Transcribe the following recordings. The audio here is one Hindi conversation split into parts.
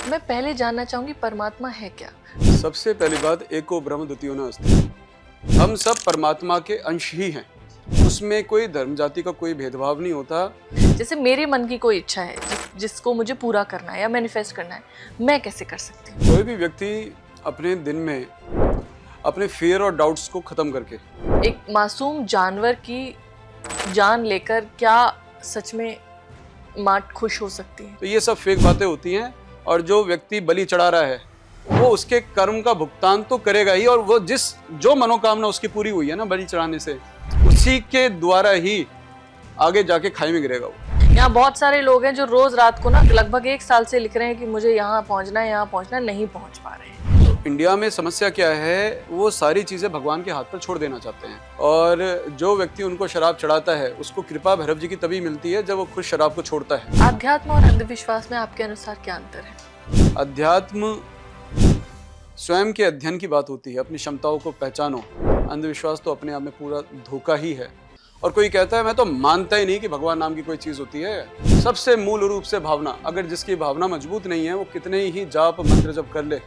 मैं पहले जानना चाहूंगी परमात्मा है क्या? सबसे पहली बात, एको ब्रह्म द्वितीयो नास्ति। हम सब परमात्मा के अंश ही हैं। उसमें कोई धर्म जाति का कोई भेदभाव नहीं होता। जैसे मेरे मन की कोई इच्छा है जिसको मुझे पूरा करना है या मैनिफेस्ट करना है, मैं कैसे कर सकती हूँ? कोई भी व्यक्ति अपने दिन में अपने फियर और डाउट्स को खत्म करके एक मासूम जानवर की जान लेकर क्या सच में माँ खुश हो सकती है? तो ये सब फेक बातें होती हैं। और जो व्यक्ति बलि चढ़ा रहा है वो उसके कर्म का भुगतान तो करेगा ही, और वो जो मनोकामना उसकी पूरी हुई है ना बलि चढ़ाने से, उसी के द्वारा ही आगे जाके खाई में गिरेगा वो। यहाँ बहुत सारे लोग हैं जो रोज रात को ना लगभग 1 साल से लिख रहे हैं कि मुझे यहाँ पहुँचना है, यहाँ पहुँचना है, नहीं पहुँच पा रहे हैं। इंडिया में समस्या क्या है, वो सारी चीजें भगवान के हाथ पर छोड़ देना चाहते हैं। और जो व्यक्ति उनको शराब चढ़ाता है उसको कृपा भैरव जी की तभी मिलती है जब वो खुद शराब को छोड़ता है। अध्यात्म और अंधविश्वास में आपके अनुसार क्या अंतर है? अध्यात्म स्वयं के अध्ययन की बात होती है, अपनी क्षमताओं को पहचानो। अंधविश्वास तो अपने आप में पूरा धोखा ही है। और कोई कहता है मैं तो मानता ही नहीं कि भगवान नाम की कोई चीज होती है। सबसे मूल रूप से भावना, अगर जिसकी भावना मजबूत नहीं है वो कितने ही जाप मंत्र जप कर ले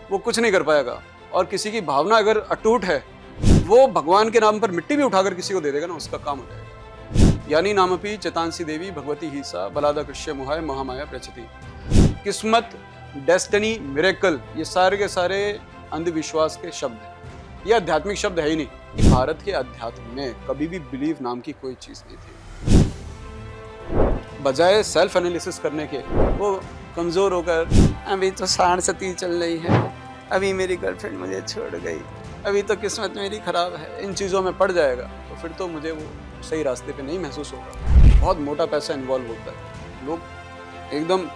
वो कुछ नहीं कर पाएगा। और किसी की भावना अगर अटूट है वो भगवान के नाम पर मिट्टी भी उठाकर किसी को दे देगा ना, उसका काम हो जाएगा। यानी नामपि चेतांसी देवी भगवती ही सा बलादा कृष्य मोहाय महामाया प्रचति। किस्मत, डेस्टिनी, मिरेकल, ये सारे के सारे अंधविश्वास के शब्द हैं। ये आध्यात्मिक शब्द है ही नहीं। भारत के अध्यात्म में कभी भी बिलीव नाम की कोई चीज नहीं थी। बजाय सेल्फ एनालिसिस करने के वो कमजोर होकर अभी तो 60 चल रही है, अभी मेरी गर्लफ्रेंड मुझे छोड़ गई, अभी तो किस्मत मेरी खराब है, इन चीज़ों में पड़ जाएगा तो फिर तो मुझे वो सही रास्ते पे नहीं महसूस होगा। बहुत मोटा पैसा इन्वॉल्व होता है, लोग एकदम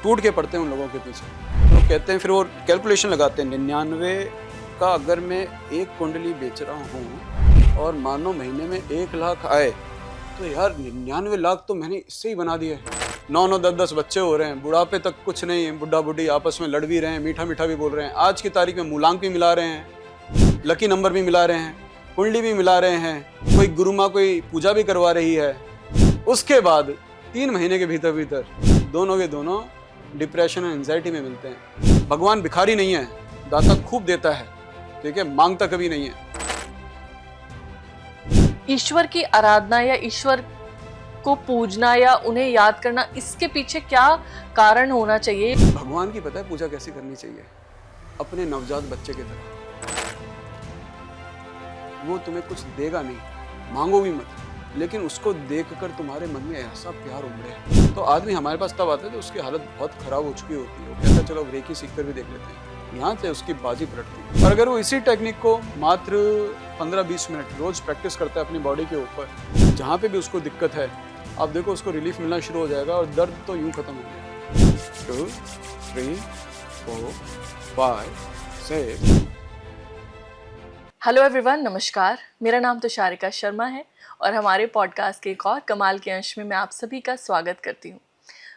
टूट के पड़ते हैं उन लोगों के पीछे। लोग कहते हैं, फिर वो कैलकुलेशन लगाते हैं 99 का अगर मैं एक कुंडली बेच रहा हूँ और मानो महीने में 1 लाख आए तो यार 99 लाख तो मैंने इससे ही बना दिए। 9-9, 10-10 बच्चे हो रहे हैं, बुढ़ापे तक कुछ नहीं है, बुढ़ा बुढ़ी आपस में लड़ भी रहे हैं, मीठा मीठा भी बोल रहे हैं, आज की तारीख में मूलांक भी मिला रहे हैं, लकी नंबर भी मिला रहे हैं, कुंडली भी मिला रहे हैं, कोई गुरु माँ कोई पूजा भी करवा रही है। उसके बाद 3 महीने के भीतर भीतर दोनों के दोनों डिप्रेशन और एंजाइटी में मिलते हैं। भगवान भिखारी नहीं है, दाता खूब देता है, ठीक है, मांगता कभी नहीं है। ईश्वर की आराधना या ईश्वर को पूजना या उन्हें याद करना, इसके पीछे क्या कारण होना चाहिए? भगवान की पता है पूजा कैसी करनी चाहिए, अपने नवजात बच्चे की तरह। वो तुम्हें कुछ देगा नहीं, मांगो भी मत, लेकिन उसको देखकर तुम्हारे मन में ऐसा प्यार उमड़े। तो आदमी हमारे पास तब आता है तो उसकी हालत बहुत खराब हो चुकी होती है, वो कहता है चलो रेकी सीख कर भी देख लेते हैं, यहाँ से उसकी बाजी पलटती है। और अगर वो इसी टेक्निक को मात्र 15-20 मिनट रोज प्रैक्टिस करता है अपनी बॉडी के ऊपर, जहाँ पे भी उसको दिक्कत है, आप देखो उसको रिलीफ मिलना शुरू हो जाएगा और दर्द तो यूं खत्म हो जाएगा। 2, 3, 4, 5, 6। हेलो एवरीवन, नमस्कार। मेरा नाम तुषारिका शर्मा है और हमारे पॉडकास्ट के एक और कमाल के अंश में मैं आप सभी का स्वागत करती हूँ।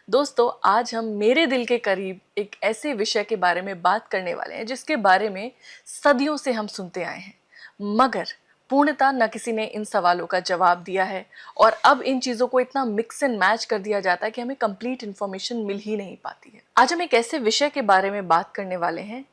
दोस्तों, आज हम मेरे दिल के करीब एक ऐसे विषय के बारे में बात करने वाले हैं जिसके बारे में सदियों से हम सुनते आए हैं, मगर पूर्णतः न किसी ने इन सवालों का जवाब दिया है। और अब इन चीज़ों को इतना मिक्स एंड मैच कर दिया जाता है कि हमें कंप्लीट इन्फॉर्मेशन मिल ही नहीं पाती है। आज हम एक ऐसे विषय के बारे में बात करने वाले हैं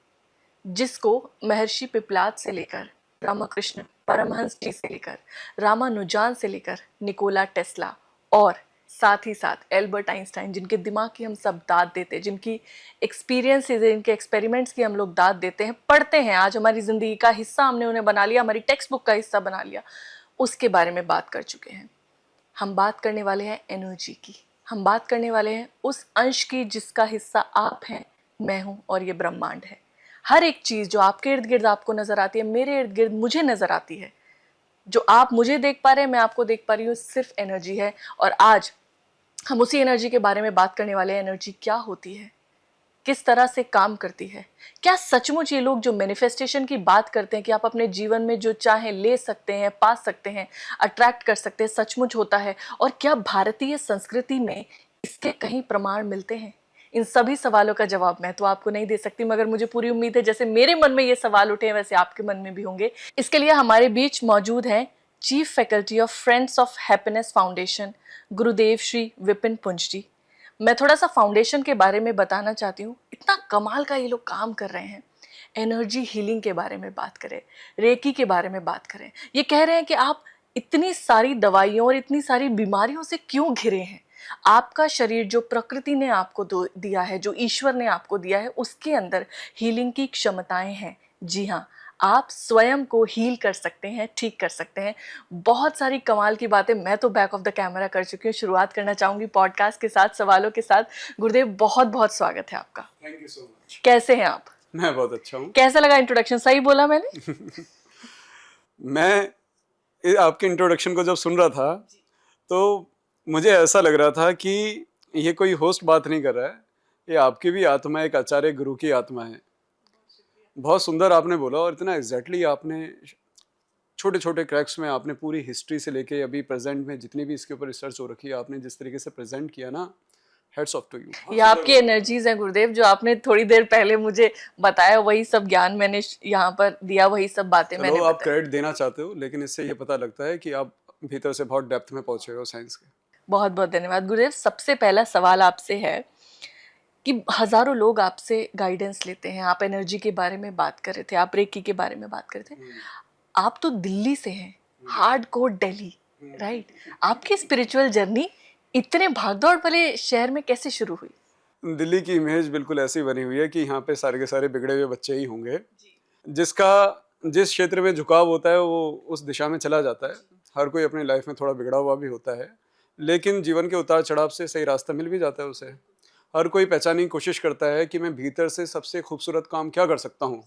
जिसको महर्षि पिपलाद से लेकर रामकृष्ण परमहंस जी से लेकर रामानुजान से लेकर निकोला टेस्ला और साथ ही साथ एल्बर्ट आइंस्टाइन, जिनके दिमाग की हम सब दाद देते हैं, जिनकी एक्सपीरियंसेस, इनके एक्सपेरिमेंट्स की हम लोग दाद देते हैं, पढ़ते हैं, आज हमारी ज़िंदगी का हिस्सा हमने उन्हें बना लिया, हमारी टेक्स्ट बुक का हिस्सा बना लिया, उसके बारे में बात कर चुके हैं। हम बात करने वाले हैं एनर्जी की। हम बात करने वाले हैं उस अंश की जिसका हिस्सा आप हैं, मैं हूँ और ये ब्रह्मांड है। हर एक चीज़ जो आपके इर्द गिर्द आपको नज़र आती है, मेरे इर्द गिर्द मुझे नज़र आती है, जो आप मुझे देख पा रहे हैं, मैं आपको देख पा रही हूँ, सिर्फ एनर्जी है। और आज हम उसी एनर्जी के बारे में बात करने वाले हैं। एनर्जी क्या होती है, किस तरह से काम करती है, क्या सचमुच ये लोग जो मैनिफेस्टेशन की बात करते हैं कि आप अपने जीवन में जो चाहें ले सकते हैं, पा सकते हैं, अट्रैक्ट कर सकते हैं, सचमुच होता है? और क्या भारतीय संस्कृति में इसके कहीं प्रमाण मिलते हैं? इन सभी सवालों का जवाब मैं तो आपको नहीं दे सकती, मगर मुझे पूरी उम्मीद है जैसे मेरे मन में ये सवाल उठे हैं वैसे आपके मन में भी होंगे। इसके लिए हमारे बीच मौजूद हैं chief faculty of friends of happiness foundation गुरुदेव श्री विपिन पुंज जी। मैं थोड़ा सा फाउंडेशन के बारे में बताना चाहती हूँ। इतना कमाल का ये लोग काम कर रहे हैं। एनर्जी हीलिंग के बारे में बात करें, रेकी के बारे में बात करें, ये कह रहे हैं कि आप इतनी सारी दवाइयों और इतनी सारी बीमारियों से क्यों घिरे हैं। आपका शरीर जो प्रकृति ने आपको दिया है, जो ईश्वर ने आपको दिया है, उसके अंदर हीलिंग की क्षमताएं हैं। जी हाँ, आप स्वयं को हील कर सकते हैं, ठीक कर सकते हैं। बहुत सारी कमाल की बातें मैं तो बैक ऑफ द कैमरा कर चुकी हूँ। शुरुआत करना चाहूँगी पॉडकास्ट के साथ, सवालों के साथ। गुरुदेव, बहुत बहुत स्वागत है आपका। Thank you so much. कैसे हैं आप? मैं बहुत अच्छा हूँ। कैसा लगा इंट्रोडक्शन? सही बोला मैंने? मैं आपके इंट्रोडक्शन को जब सुन रहा था तो मुझे ऐसा लग रहा था कि ये कोई होस्ट बात नहीं कर रहा है, ये आपकी भी आत्मा एक आचार्य गुरु की आत्मा है। बहुत सुंदर आपने बोला और इतना एग्जैक्टली आपने छोटे छोटे क्रैक्स में आपने पूरी हिस्ट्री से लेके अभी प्रेजेंट में जितनी भी इसके ऊपर रिसर्च हो रखी है, आपने जिस तरीके से प्रेजेंट किया ना, हेड्स ऑफ टू यू। ये आपकी एनर्जीज हैं गुरुदेव, जो आपने थोड़ी देर पहले मुझे बताया, वही सब ज्ञान मैंने यहाँ पर दिया, वही सब बातें मैंने आप बताई। क्रेडिट देना चाहते हो, लेकिन इससे ये पता लगता है कि आप भीतर से बहुत डेप्थ में पहुंचे हो साइंस के। बहुत बहुत धन्यवाद गुरुदेव। सबसे पहला सवाल आपसे है कि हजारों लोग आपसे गाइडेंस लेते हैं। आप एनर्जी के बारे में बात कर रहे थे, आप रेकी के बारे में बात कर रहे थे। आप तो दिल्ली से हैं, हार्डकोर दिल्ली, राइट? आपकी स्पिरिचुअल जर्नी इतने भागदौड़ वाले शहर में कैसे शुरू हुई? दिल्ली की इमेज बिल्कुल ऐसी बनी हुई है कि यहाँ पे सारे के सारे बिगड़े हुए बच्चे ही होंगे। जिसका जिस क्षेत्र में झुकाव होता है वो उस दिशा में चला जाता है। हर कोई अपनी लाइफ में थोड़ा बिगड़ा हुआ भी होता है, लेकिन जीवन के उतार चढ़ाव से सही रास्ता मिल भी जाता है उसे। हर कोई पहचानने की कोशिश करता है कि मैं भीतर से सबसे खूबसूरत काम क्या कर सकता हूँ।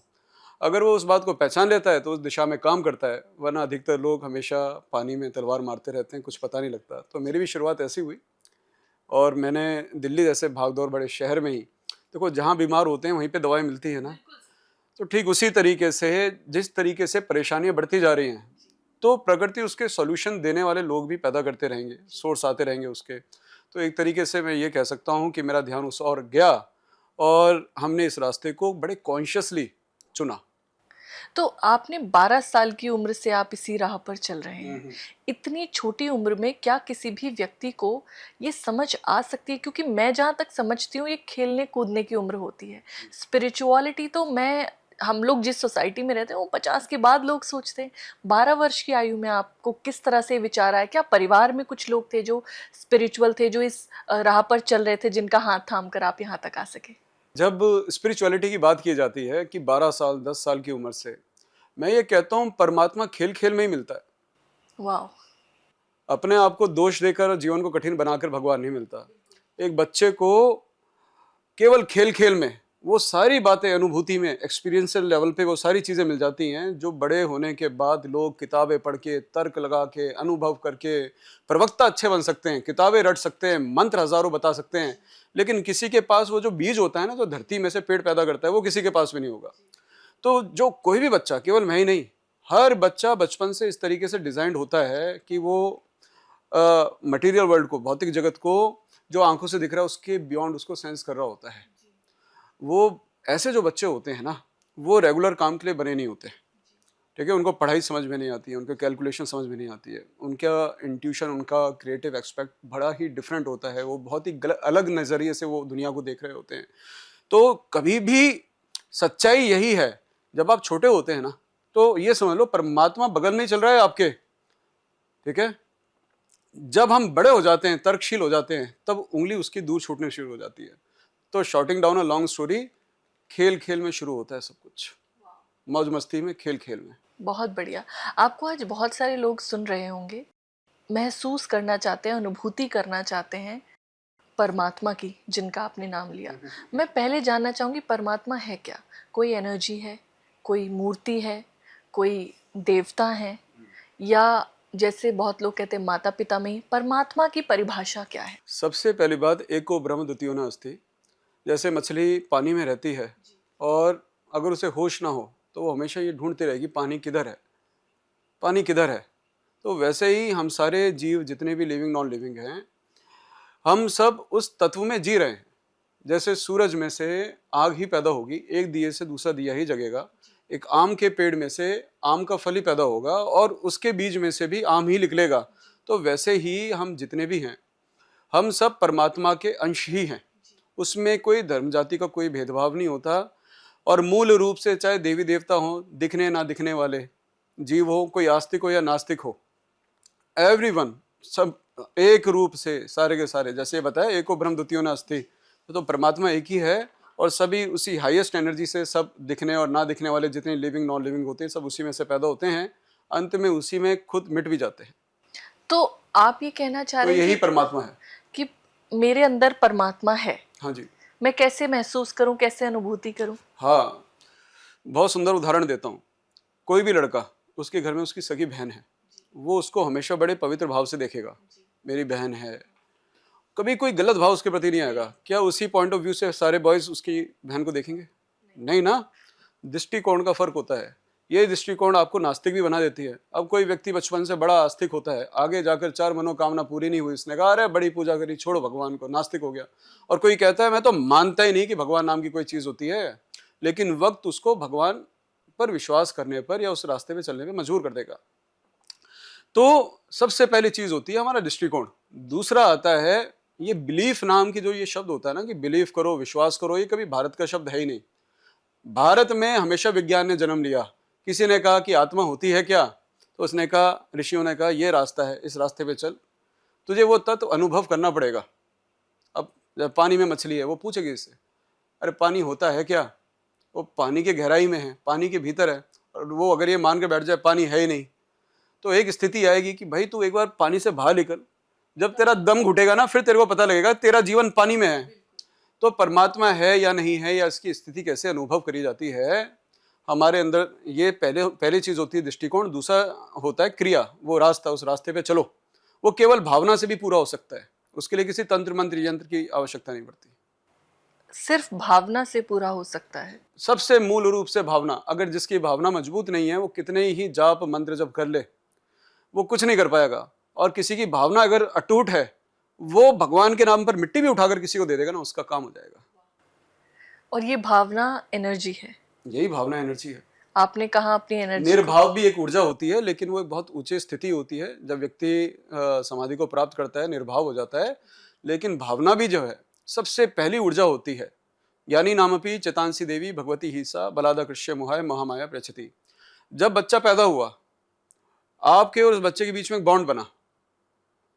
अगर वो उस बात को पहचान लेता है तो उस दिशा में काम करता है, वरना अधिकतर लोग हमेशा पानी में तलवार मारते रहते हैं, कुछ पता नहीं लगता। तो मेरी भी शुरुआत ऐसी हुई और मैंने दिल्ली जैसे भागदौड़ बड़े शहर में ही, देखो जहाँ बीमार होते हैं वहीं पे दवाई मिलती है ना, तो ठीक उसी तरीके से जिस तरीके से परेशानियां बढ़ती जा रही हैं, तो प्रकृति उसके सॉल्यूशन देने वाले लोग भी पैदा करते रहेंगे, सोर्स आते रहेंगे उसके। तो एक तरीके से मैं ये कह सकता हूँ कि मेरा ध्यान उस और गया और हमने इस रास्ते को बड़े कॉन्शियसली चुना। तो आपने 12 साल की उम्र से आप इसी राह पर चल रहे हैं। इतनी छोटी उम्र में क्या किसी भी व्यक्ति को ये समझ आ सकती है? क्योंकि मैं जहाँ तक समझती हूँ, ये खेलने कूदने की उम्र होती है। स्पिरिचुअलिटी तो हम लोग जिस सोसाइटी में रहते हैं वो 50 के बाद लोग सोचते हैं। 12 वर्ष की आयु में आपको किस तरह से विचार आया? क्या परिवार में कुछ लोग थे जो स्पिरिचुअल थे, जो इस राह पर चल रहे थे, जिनका हाथ थाम कर आप यहाँ तक आ सके? जब स्पिरिचुअलिटी की बात की जाती है कि 12 साल 10 साल की उम्र से, मैं ये कहता हूँ परमात्मा खेल खेल में ही मिलता है। वाह! अपने आप को दोष देकर जीवन को कठिन बनाकर भगवान नहीं मिलता। एक बच्चे को केवल खेल खेल में वो सारी बातें, अनुभूति में, एक्सपीरियंशियल लेवल पे वो सारी चीज़ें मिल जाती हैं जो बड़े होने के बाद लोग किताबें पढ़ के, तर्क लगा के, अनुभव करके प्रवक्ता अच्छे बन सकते हैं, किताबें रट सकते हैं, मंत्र हजारों बता सकते हैं, लेकिन किसी के पास वो जो बीज होता है ना, जो धरती में से पेड़ पैदा करता है, वो किसी के पास भी नहीं होगा। तो जो कोई भी बच्चा, केवल मैं ही नहीं, हर बच्चा बचपन से इस तरीके से डिजाइंड होता है कि वो मटेरियल वर्ल्ड को, भौतिक जगत को, जो आंखों से दिख रहा है उसके बियॉन्ड उसको सेंस कर रहा होता है। वो ऐसे जो बच्चे होते हैं ना, वो रेगुलर काम के लिए बने नहीं होते, ठीक है? उनको पढ़ाई समझ में नहीं आती है, उनको कैलकुलेशन समझ में नहीं आती है, उनका इंट्यूशन, उनका क्रिएटिव एक्सपेक्ट बड़ा ही डिफरेंट होता है, वो बहुत ही अलग नज़रिए से वो दुनिया को देख रहे होते हैं। तो कभी भी सच्चाई यही है, जब आप छोटे होते हैं ना, तो ये समझ लो परमात्मा बगल में ही चल रहा है आपके, ठीक है? जब हम बड़े हो जाते हैं, तर्कशील हो जाते हैं, तब उंगली उसकी दूर छूटने शुरू हो जाती है। तो shorting down a long story, खेल खेल में शुरू होता है सब कुछ, मौज मस्ती में, खेल खेल में। बहुत बढ़िया। आपको आज बहुत सारे लोग सुन रहे होंगे, महसूस करना चाहते हैं, अनुभूति करना चाहते हैं परमात्मा की, जिनका आपने नाम लिया। मैं पहले जानना चाहूँगी, परमात्मा है क्या? कोई एनर्जी है, कोई मूर्ति है, कोई देवता है, या जैसे बहुत लोग कहते हैं माता पिता में ही? परमात्मा की परिभाषा क्या है? सबसे पहली बात, एको ब्रह्म द्वितीयो न अस्ति। जैसे मछली पानी में रहती है और अगर उसे होश ना हो तो वो हमेशा ये ढूंढती रहेगी पानी किधर है, पानी किधर है। तो वैसे ही हम सारे जीव, जितने भी लिविंग नॉन लिविंग हैं, हम सब उस तत्व में जी रहे हैं। जैसे सूरज में से आग ही पैदा होगी, एक दिए से दूसरा दिया ही जगेगा। एक आम के पेड़ में से आम का फल ही पैदा होगा और उसके बीज में से भी आम ही निकलेगा। तो वैसे ही हम जितने भी हैं, हम सब परमात्मा के अंश ही हैं, उसमें कोई धर्म जाति का कोई भेदभाव नहीं होता। और मूल रूप से चाहे देवी देवता हो, दिखने ना दिखने वाले जीव हो, कोई आस्तिक हो या नास्तिक हो, एवरीवन, सब एक रूप से सारे के सारे, जैसे बताया एको ब्रह्म द्वितीयो नास्ति, तो परमात्मा एक ही है और सभी उसी हाईएस्ट एनर्जी से, सब दिखने और ना दिखने वाले जितने लिविंग नॉन लिविंग होते हैं सब उसी में से पैदा होते हैं, अंत में उसी में खुद मिट भी जाते हैं। तो आप ये कहना चाह तो रहे हैं यही परमात्मा है कि मेरे अंदर परमात्मा है, हाँ जी। मैं कैसे महसूस करूं, कैसे अनुभूति करूं? हाँ, बहुत सुंदर उदाहरण देता हूँ। कोई भी लड़का, उसके घर में उसकी सगी बहन है, वो उसको हमेशा बड़े पवित्र भाव से देखेगा, मेरी बहन है, कभी कोई गलत भाव उसके प्रति नहीं आएगा। क्या उसी पॉइंट ऑफ व्यू से सारे बॉयज उसकी बहन को देखेंगे? नहीं ना, दृष्टिकोण का फर्क होता है। ये दृष्टिकोण आपको नास्तिक भी बना देती है। अब कोई व्यक्ति बचपन से बड़ा आस्तिक होता है, आगे जाकर 4 मनोकामना पूरी नहीं हुई, इसने कहा अरे बड़ी पूजा करी, छोड़ो भगवान को, नास्तिक हो गया। और कोई कहता है मैं तो मानता ही नहीं कि भगवान नाम की कोई चीज होती है, लेकिन वक्त उसको भगवान पर विश्वास करने पर या उस रास्ते पे चलने पे मजबूर कर देगा। तो सबसे पहली चीज होती है हमारा दृष्टिकोण। दूसरा आता है ये बिलीफ नाम की, जो ये शब्द होता है ना कि बिलीव करो, विश्वास करो, ये कभी भारत का शब्द है ही नहीं। भारत में हमेशा विज्ञान ने जन्म लिया। किसी ने कहा कि आत्मा होती है क्या, तो उसने कहा, ऋषियों ने कहा ये रास्ता है, इस रास्ते पे चल, तुझे वो तत्व अनुभव करना पड़ेगा। अब जब पानी में मछली है, वो पूछेगी इससे, अरे पानी होता है क्या? वो पानी के गहराई में है, पानी के भीतर है, और वो अगर ये मान के बैठ जाए पानी है ही नहीं, तो एक स्थिति आएगी कि भाई तू एक बार पानी से बाहर निकल, जब तेरा दम घुटेगा ना, फिर तेरे को पता लगेगा तेरा जीवन पानी में है। तो परमात्मा है या नहीं है, या इसकी स्थिति कैसे अनुभव करी जाती है हमारे अंदर, ये पहली चीज होती है दृष्टिकोण। दूसरा होता है क्रिया, वो रास्ता, उस रास्ते पे चलो। वो केवल भावना से भी पूरा हो सकता है, उसके लिए किसी तंत्र मंत्र यंत्र की आवश्यकता नहीं पड़ती। सिर्फ भावना से पूरा हो सकता है। सबसे मूल रूप से भावना। अगर जिसकी भावना मजबूत नहीं है, वो कितने ही जाप मंत्र जब कर ले, वो कुछ नहीं कर पाएगा। और किसी की भावना अगर अटूट है, वो भगवान के नाम पर मिट्टी भी उठाकर किसी को दे देगा ना, उसका काम हो जाएगा। और ये भावना एनर्जी है। यही भावना एनर्जी है। आपने कहा अपनी एनर्जी। निर्भाव भी एक ऊर्जा होती है, लेकिन वो एक बहुत ऊंची स्थिति होती है जब व्यक्ति समाधि को प्राप्त करता है, निर्भाव हो जाता है। लेकिन भावना भी जो है सबसे पहली ऊर्जा होती है। यानी नामपि चेतांसी देवी भगवती ही सा बलादा कृष्य मोहाय महामाया प्रचति। जब बच्चा पैदा हुआ, आपके और उस बच्चे के बीच में एक बॉन्ड बना।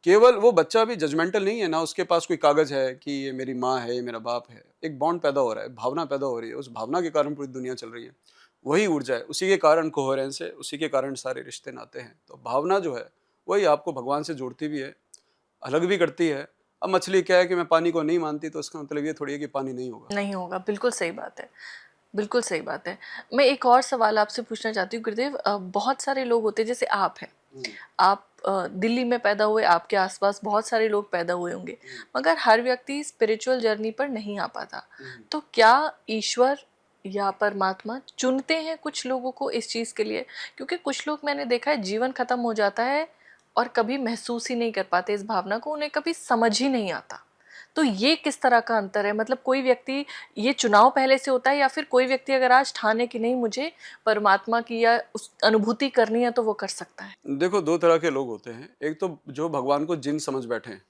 केवल वो बच्चा भी जजमेंटल नहीं है ना, उसके पास कोई कागज है कि ये मेरी माँ है, ये मेरा बाप है। एक बॉन्ड पैदा हो रहा है, भावना पैदा हो रही है, उस भावना के कारण पूरी दुनिया चल रही है। वही ऊर्जा है, उसी के कारण कोहेरेंस है, उसी के कारण सारे रिश्ते नाते हैं। तो भावना जो है वही आपको भगवान से जोड़ती भी है, अलग भी करती है। अब मछली क्या है कि मैं पानी को नहीं मानती, तो इसका मतलब ये थोड़ी है कि पानी नहीं होगा। नहीं होगा, बिल्कुल सही बात है, बिल्कुल सही बात है। मैं एक और सवाल आपसे पूछना चाहती हूँ गुरुदेव। बहुत सारे लोग होते हैं, जैसे आप हैं, आप दिल्ली में पैदा हुए, आपके आसपास बहुत सारे लोग पैदा हुए होंगे, मगर हर व्यक्ति स्पिरिचुअल जर्नी पर नहीं आ पाता। तो क्या ईश्वर या परमात्मा चुनते हैं कुछ लोगों को इस चीज़ के लिए? क्योंकि कुछ लोग मैंने देखा है जीवन खत्म हो जाता है और कभी महसूस ही नहीं कर पाते इस भावना को, उन्हें कभी समझ ही नहीं आता। तो ये किस तरह का अंतर है? मतलब कोई व्यक्ति, ये चुनाव पहले से होता है, या फिर कोई व्यक्ति अगर आज ठाने कि नहीं मुझे परमात्मा की या उस अनुभूति करनी है तो वो कर सकता है? देखो, दो तरह के लोग होते हैं। एक तो जो भगवान को जिन समझ बैठे हैं,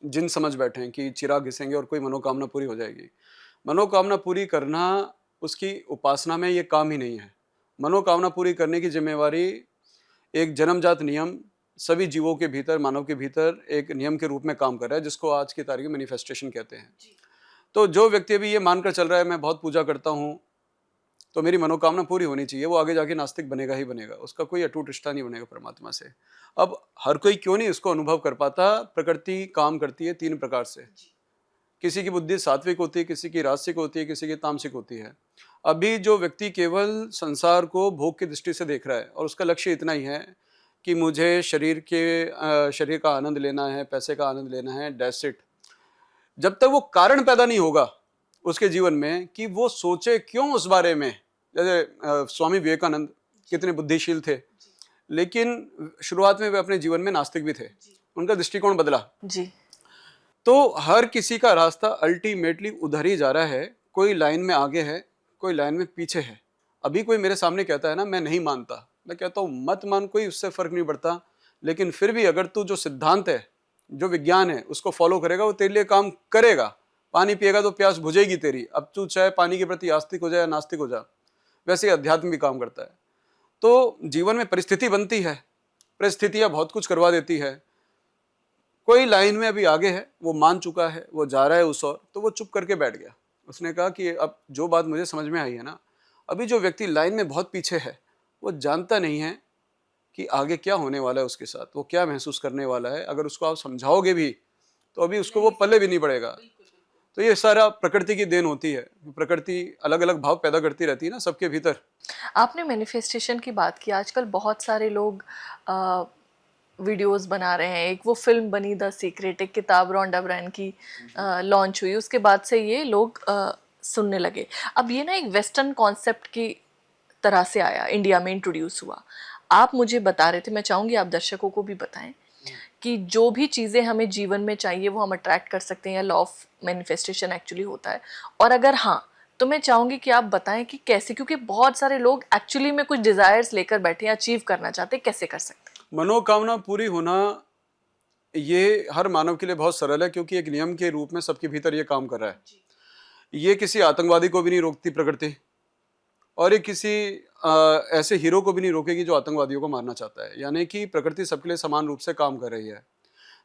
जिन समझ बैठे हैं कि चिराग घिसेंगे और कोई मनोकामना पूरी हो जाएगी। मनोकामना पूरी करना उसकी उपासना में ये काम ही नहीं है। मनोकामना पूरी करने की जिम्मेवारी एक जन्मजात नियम सभी जीवों के भीतर, मानव के भीतर एक नियम के रूप में काम कर रहा है, जिसको आज की तारीख में मैनिफेस्टेशन कहते हैं। तो जो व्यक्ति अभी ये मानकर चल रहा है मैं बहुत पूजा करता हूँ तो मेरी मनोकामना पूरी होनी चाहिए, वो आगे जाके नास्तिक बनेगा ही बनेगा, उसका कोई अटूट रिश्ता नहीं बनेगा परमात्मा से। अब हर कोई क्यों नहीं इसको अनुभव कर पाता? प्रकृति काम करती है 3 प्रकार से। किसी की बुद्धि सात्विक होती है, किसी की राजसिक होती है, किसी की तामसिक होती है। अभी जो व्यक्ति केवल संसार को भोग की दृष्टि से देख रहा है और उसका लक्ष्य इतना ही है कि मुझे शरीर का आनंद लेना है, पैसे का आनंद लेना है, दैट्स इट। जब तक वो कारण पैदा नहीं होगा उसके जीवन में कि वो सोचे क्यों उस बारे में। जैसे स्वामी विवेकानंद कितने बुद्धिशील थे, लेकिन शुरुआत में वे अपने जीवन में नास्तिक भी थे, उनका दृष्टिकोण बदला जी। तो हर किसी का रास्ता अल्टीमेटली उधर ही जा रहा है। कोई लाइन में आगे है, कोई लाइन में पीछे है। अभी कोई मेरे सामने कहता है ना मैं नहीं मानता, मैं कहता हूँ मत मान, कोई उससे फर्क नहीं पड़ता। लेकिन फिर भी अगर तू जो सिद्धांत है जो विज्ञान है उसको फॉलो करेगा वो तेरे लिए काम करेगा। पानी पिएगा तो प्यास बुझेगी तेरी। अब तू चाहे पानी के प्रति आस्तिक हो जाए या नास्तिक हो जा, वैसे ही अध्यात्म भी काम करता है। तो जीवन में परिस्थिति बनती है, परिस्थितियां बहुत कुछ करवा देती है। कोई लाइन में अभी आगे है, वो मान चुका है, वो जा रहा है उस ओर, तो वो चुप करके बैठ गया। उसने कहा कि अब जो बात मुझे समझ में आई है ना, अभी जो व्यक्ति लाइन में बहुत पीछे है वो जानता नहीं है कि आगे क्या होने वाला है उसके साथ, वो क्या महसूस करने वाला है। अगर उसको आप समझाओगे भी तो अभी उसको वो पल्ले भी नहीं पड़ेगा। तो ये सारा प्रकृति की देन होती है। प्रकृति अलग अलग भाव पैदा करती रहती है ना सबके भीतर। आपने मैनिफेस्टेशन की बात की। आजकल बहुत सारे लोग वीडियोस बना रहे हैं। एक वो फिल्म बनी द सीक्रेट, एक किताब रोंडा ब्रायन की लॉन्च हुई, उसके बाद से ये लोग सुनने लगे। अब ये ना एक वेस्टर्न कॉन्सेप्ट की तरह से आया, इंडिया में इंट्रोड्यूस हुआ। आप मुझे बता रहे थे, मैं चाहूँगी आप दर्शकों को भी बताएं कि जो भी चीज़ें हमें जीवन में चाहिए वो हम अट्रैक्ट कर सकते हैं, या लॉ ऑफ मैनिफेस्टेशन एक्चुअली होता है। और अगर हाँ, तो मैं चाहूँगी कि आप बताएं कि कैसे, क्योंकि बहुत सारे लोग एक्चुअली में कुछ डिज़ायर्स लेकर बैठे हैं, अचीव करना चाहते हैं, कैसे कर सकते हैं? मनोकामना पूरी होना ये हर मानव के लिए बहुत सरल है, क्योंकि एक नियम के रूप में सबके भीतर ये काम कर रहा है। ये किसी आतंकवादी को भी नहीं रोकती प्रकृति, और ये किसी ऐसे हीरो को भी नहीं रोकेगी जो आतंकवादियों को मारना चाहता है। यानी कि प्रकृति सबके लिए समान रूप से काम कर रही है।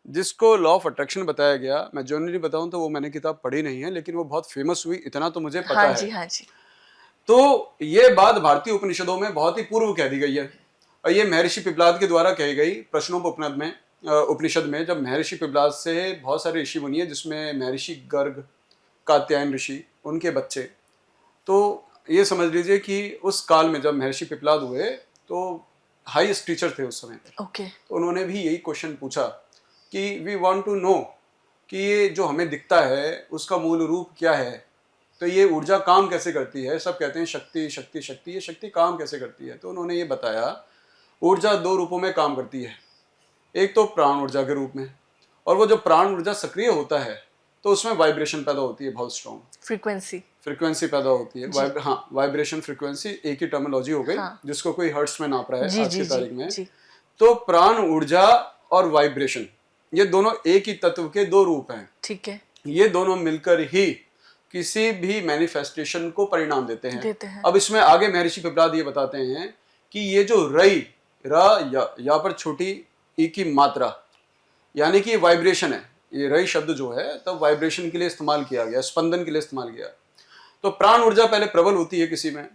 जिसको लॉ ऑफ अट्रैक्शन बताया गया, मैं जनरली बताऊं तो वो मैंने किताब पढ़ी नहीं है, लेकिन वो बहुत फेमस हुई, इतना तो मुझे पता है। हाँ जी। तो ये बात भारतीय उपनिषदों में बहुत ही पूर्व कह दी गई है, और ये महर्षि पिपलाद के द्वारा कही गई प्रश्नोपनिषद में। उपनिषद में जब महर्षि पिपलाद से बहुत सारे ऋषि मुनि है, जिसमें महर्षि गर्ग, कात्यायन ऋषि, उनके बच्चे, तो ये समझ लीजिए कि उस काल में जब महर्षि पिपलाद हुए तो हाईएस्ट टीचर थे उस समय पे। ओके। तो उन्होंने भी यही क्वेश्चन पूछा कि वी वांट टू नो कि ये जो हमें दिखता है उसका मूल रूप क्या है, तो ये ऊर्जा काम कैसे करती है। सब कहते हैं शक्ति शक्ति शक्ति, ये शक्ति काम कैसे करती है। तो उन्होंने ये बताया ऊर्जा दो रूपों में काम करती है। एक तो प्राण ऊर्जा के रूप में, और वो जो प्राण ऊर्जा सक्रिय होता है तो उसमें वाइब्रेशन पैदा होती है, बहुत स्ट्रॉन्ग फ्रीक्वेंसी पैदा होती है। हाँ, वाइब्रेशन फ्रीक्वेंसी एक ही टर्मिनोलॉजी हो गई। हाँ। जिसको कोई हर्ट्स में नाप रहा है आज की तारीख में। तो प्राण ऊर्जा और वाइब्रेशन, ये दोनों एक ही तत्व के दो रूप हैं। ठीक है। ये दोनों मिलकर ही किसी भी मैनिफेस्टेशन को परिणाम देते हैं। अब इसमें आगे महर्षि पिपलाद ये बताते हैं कि ये जो रई, या पर छोटी ई की मात्रा, यानी कि वाइब्रेशन है। ये रई शब्द जो है तब वाइब्रेशन के लिए इस्तेमाल किया गया, स्पंदन के लिए इस्तेमाल किया। तो प्राण ऊर्जा पहले प्रबल होती है किसी में,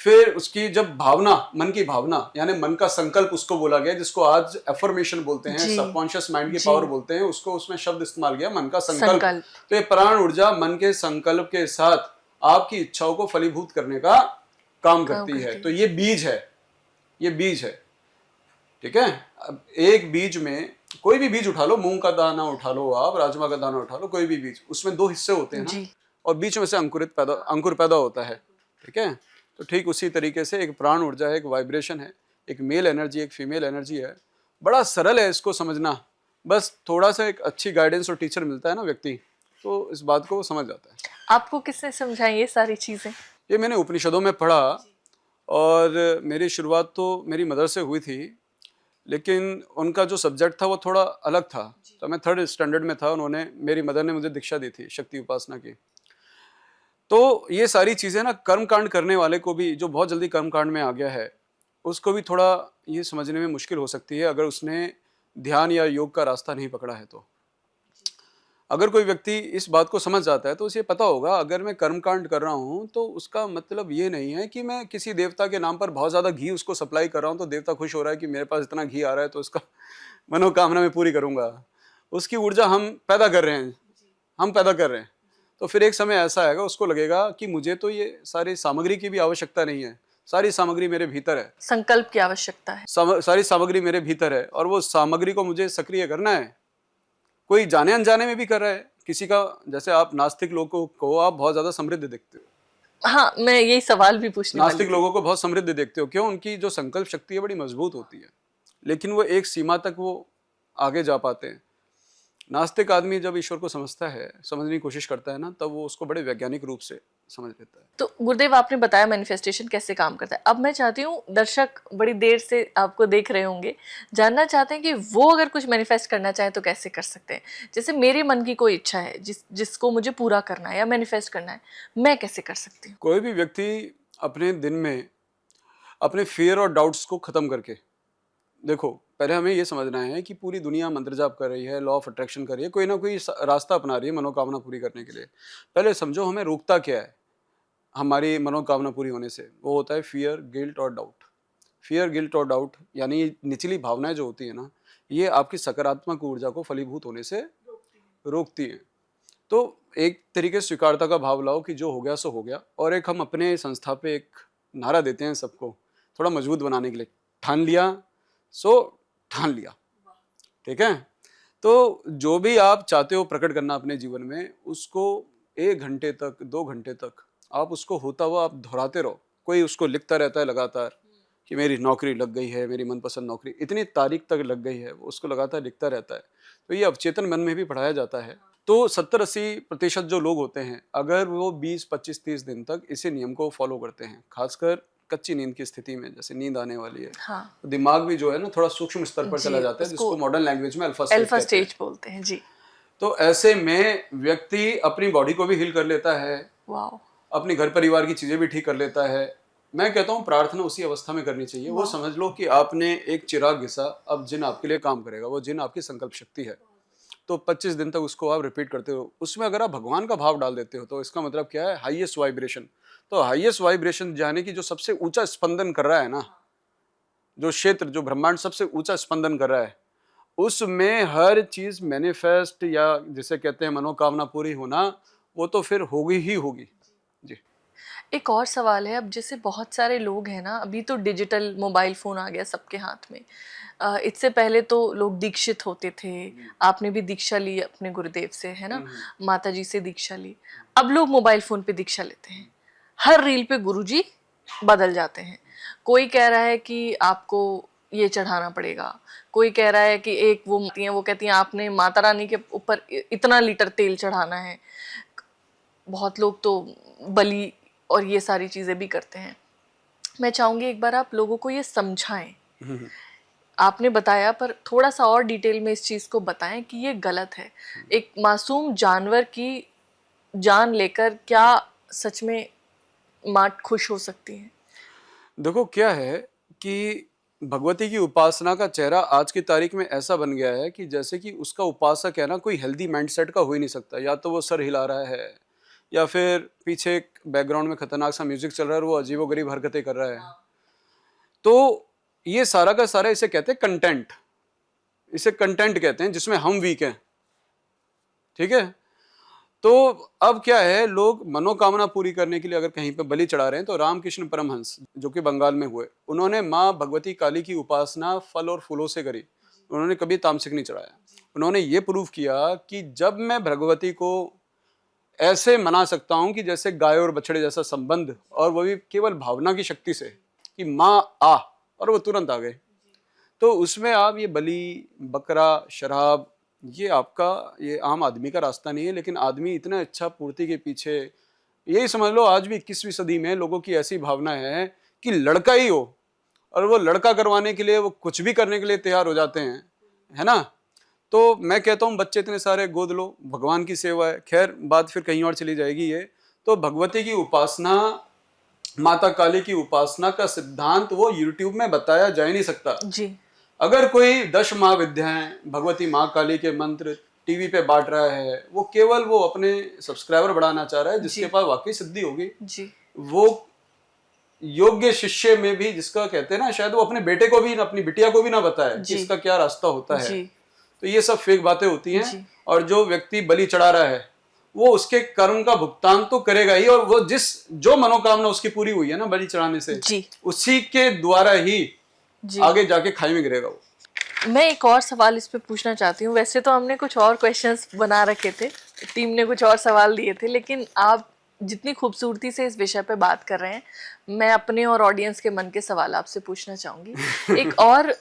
फिर उसकी जब भावना, मन की भावना यानी मन का संकल्प उसको बोला गया, जिसको आज एफर्मेशन बोलते हैं, सबकॉन्शियस माइंड की पावर बोलते हैं उसको, उसमें शब्द इस्तेमाल किया मन का संकल्प। तो ये प्राण ऊर्जा मन के संकल्प के साथ आपकी इच्छाओं को फलीभूत करने का काम करती है। तो ये बीज है, ये बीज है। ठीक है। अब एक बीज में कोई भी बीज उठा लो, मूंग का दाना उठा लो, आप राजमा का दाना उठा लो, कोई भी बीज, उसमें दो हिस्से होते हैं ना, और बीच में से अंकुर पैदा होता है। ठीक है। तो ठीक उसी तरीके से एक प्राण ऊर्जा है, एक वाइब्रेशन है, एक मेल एनर्जी, एक फीमेल एनर्जी है। बड़ा सरल है इसको समझना, बस थोड़ा सा एक अच्छी गाइडेंस और टीचर मिलता है ना व्यक्ति, तो इस बात को समझ जाता है। आपको किसने समझाई ये सारी चीजें? ये मैंने उपनिषदों में पढ़ा, और मेरी शुरुआत तो मेरी मदर से हुई थी, लेकिन उनका जो सब्जेक्ट था वो थोड़ा अलग था। तो मैं 3rd स्टैंडर्ड में था, मेरी मदर ने मुझे दीक्षा दी थी शक्ति उपासना की। तो ये सारी चीज़ें ना कर्म कांड करने वाले को भी, जो बहुत जल्दी कर्म कांड में आ गया है, उसको भी थोड़ा ये समझने में मुश्किल हो सकती है अगर उसने ध्यान या योग का रास्ता नहीं पकड़ा है। तो अगर कोई व्यक्ति इस बात को समझ जाता है तो उसे पता होगा अगर मैं कर्मकांड कर रहा हूँ तो उसका मतलब ये नहीं है कि मैं किसी देवता के नाम पर बहुत ज़्यादा घी उसको सप्लाई कर रहा हूँ तो देवता खुश हो रहा है कि मेरे पास इतना घी आ रहा है तो उसका मनोकामना मैं पूरी करूँगा। उसकी ऊर्जा हम पैदा कर रहे हैं, तो फिर एक समय ऐसा आएगा उसको लगेगा कि मुझे तो ये सारी सामग्री की भी आवश्यकता नहीं है, सारी सामग्री मेरे भीतर है, संकल्प की आवश्यकता है, सारी सामग्री मेरे भीतर है, और वो सामग्री को मुझे सक्रिय करना है। कोई जाने अनजाने में भी कर रहा है किसी का, जैसे आप नास्तिक लोगों को आप बहुत ज्यादा समृद्ध देखते हो। हाँ, मैं यही सवाल भी पूछने वाली थी। नास्तिक लोगों को बहुत समृद्ध देखते हो, क्यों? उनकी जो संकल्प शक्ति है बड़ी मजबूत होती है, लेकिन वो एक सीमा तक वो आगे जा पाते हैं। नास्तिक आदमी जब ईश्वर को समझता है, समझने की कोशिश करता है ना, तब वो उसको बड़े वैज्ञानिक रूप से समझ लेता है। तो गुरुदेव, आपने बताया मैनिफेस्टेशन कैसे काम करता है। अब मैं चाहती हूँ, दर्शक बड़ी देर से आपको देख रहे होंगे, जानना चाहते हैं कि वो अगर कुछ मैनिफेस्ट करना चाहे तो कैसे कर सकते हैं। जैसे मेरे मन की कोई इच्छा है जिसको मुझे पूरा करना है या मैनिफेस्ट करना है, मैं कैसे कर सकती हूँ? कोई भी व्यक्ति अपने दिन में अपने फियर और डाउट्स को खत्म करके, देखो पहले हमें ये समझना है कि पूरी दुनिया मंत्र जाप कर रही है, लॉ ऑफ अट्रैक्शन कर रही है, कोई ना कोई रास्ता अपना रही है मनोकामना पूरी करने के लिए। पहले समझो हमें रोकता क्या है हमारी मनोकामना पूरी होने से। वो होता है फियर, गिल्ट और डाउट। फियर, गिल्ट और डाउट यानी ये निचली भावनाएं जो होती है ना, ये आपकी सकारात्मक ऊर्जा को फलीभूत होने से रोकती है। तो एक तरीके से स्वीकारता का भाव लाओ कि जो हो गया सो हो गया, और एक हम अपने संस्था पे एक नारा देते हैं सबको थोड़ा मजबूत बनाने के लिए, ठान लिया सो ठान लिया। ठीक है, तो जो भी आप चाहते हो प्रकट करना अपने जीवन में, उसको 1 घंटे तक 2 घंटे तक आप उसको होता हुआ आप दोहराते रहो। कोई उसको लिखता रहता है लगातार कि मेरी नौकरी लग गई है, मेरी मनपसंद नौकरी इतनी तारीख तक लग गई है, वो उसको लगातार लिखता रहता है। तो ये अवचेतन मन में भी पढ़ाया जाता है। तो 70-80% जो लोग होते हैं, अगर वो 20-25-30 दिन तक इसी नियम को फॉलो करते हैं, खासकर कच्ची नींद की स्थिति में, जैसे नींद आने वाली है, हाँ तो दिमाग भी जो है ना थोड़ा सूक्ष्म स्तर पर चला जाता है, जिसको मॉडर्न लैंग्वेज में अल्फा अल्फा स्टेज कहते हैं। स्टेज बोलते हैं जी। तो ऐसे में व्यक्ति अपनी बॉडी को भी हील कर लेता है, वाओ, अपनी घर परिवार की चीजें भी ठीक कर लेता है। मैं कहता हूँ प्रार्थना उसी अवस्था में करनी चाहिए। वो समझ लो कि आपने एक चिराग घिसा, अब जिन आपके लिए काम करेगा, वो जिन आपकी संकल्प शक्ति है। तो 25 दिन तक उसको आप रिपीट करते हो। उसमें अगर आप भगवान का भाव डाल देते हो तो इसका मतलब क्या है, हाईएस्ट वाइब्रेशन। तो हाईएस्ट वाइब्रेशन जाने की जो सबसे ऊंचा स्पंदन कर रहा है ना, जो क्षेत्र, जो ब्रह्मांड सबसे ऊंचा स्पंदन कर रहा है, उसमें हर चीज मैनिफेस्ट या जिसे कहते हैं मनोकामना पूरी होना, वो तो फिर होगी ही होगी जी। एक और सवाल है। अब जैसे बहुत सारे लोग हैं ना, अभी तो डिजिटल मोबाइल फ़ोन आ गया सबके हाथ में। इससे पहले तो लोग दीक्षित होते थे, आपने भी दीक्षा ली अपने गुरुदेव से, है ना, माता जी से दीक्षा ली। अब लोग मोबाइल फ़ोन पे दीक्षा लेते हैं, हर रील पे गुरुजी बदल जाते हैं। कोई कह रहा है कि आपको ये चढ़ाना पड़ेगा, कोई कह रहा है कि एक वो कहती हैं आपने माता रानी के ऊपर इतना लीटर तेल चढ़ाना है। बहुत लोग तो बलि और ये सारी चीज़ें भी करते हैं। मैं चाहूँगी एक बार आप लोगों को ये समझाएं। आपने बताया, पर थोड़ा सा और डिटेल में इस चीज़ को बताएं कि ये गलत है। एक मासूम जानवर की जान लेकर क्या सच में माँ खुश हो सकती है? देखो क्या है कि भगवती की उपासना का चेहरा आज की तारीख में ऐसा बन गया है कि जैसे कि उसका उपासक है ना, कोई हेल्दी माइंडसेट का हो ही नहीं सकता। या तो वो सर हिला रहा है, या फिर पीछे एक बैकग्राउंड में खतरनाक सा म्यूजिक चल रहा है और वो अजीबोगरीब हरकतें कर रहा है। तो ये सारा का सारा इसे कहते हैं कंटेंट। इसे कंटेंट कहते हैं जिसमें हम वीक हैं। ठीक है, तो अब क्या है, लोग मनोकामना पूरी करने के लिए अगर कहीं पे बलि चढ़ा रहे हैं, तो रामकृष्ण परमहंस जो कि बंगाल में हुए, उन्होंने माँ भगवती काली की उपासना फल और फूलों से करी। उन्होंने कभी तामसिक नहीं चढ़ाया। उन्होंने ये प्रूव किया कि जब मैं भगवती को ऐसे मना सकता हूं कि जैसे गाय और बछड़े जैसा संबंध, और वो भी केवल भावना की शक्ति से कि माँ आ, और वो तुरंत आ गए, तो उसमें आप ये बलि, बकरा, शराब, ये आपका, ये आम आदमी का रास्ता नहीं है। लेकिन आदमी इतना इच्छा पूर्ति के पीछे, यही समझ लो आज भी 21वीं सदी में लोगों की ऐसी भावना है कि लड़का ही हो, और वो लड़का करवाने के लिए वो कुछ भी करने के लिए तैयार हो जाते हैं, है ना। तो मैं कहता हूँ बच्चे इतने सारे गोद लो, भगवान की सेवा है। खैर बात फिर कहीं और चली जाएगी। ये तो भगवती की उपासना, माता काली की उपासना का सिद्धांत वो यूट्यूब में बताया जा ही नहीं सकता जी। अगर कोई 10 महाविद्याएं भगवती माँ काली के मंत्र टीवी पे बांट रहा है, वो केवल वो अपने सब्सक्राइबर बढ़ाना चाह रहा है, जिसके पास वाकई सिद्धि होगी जी। वो योग्य शिष्य में भी, जिसका कहते हैं ना, शायद वो अपने बेटे को भी, अपनी बिटिया को भी ना बताए कि इसका क्या रास्ता होता है। जी। तो ये सब फेक बातें होती हैं। जी। और जो व्यक्ति बलि चढ़ा रहा है, वो उसके कर्म का भुगतान तो करेगा ही, और वो जो मनोकामना उसकी पूरी हुई है ना बलि चढ़ाने से, उसी के द्वारा ही आगे जाके खाई में गिरेगा वो। मैं एक और सवाल इस पे पूछना चाहती हूँ। वैसे तो हमने कुछ और क्वेश्चंस बना रखे थे, टीम ने कुछ और सवाल दिए थे, लेकिन आप जितनी खूबसूरती से इस विषय पे बात कर रहे हैं, मैं अपने और ऑडियंस के मन के सवाल आपसे पूछना चाहूँगी। एक और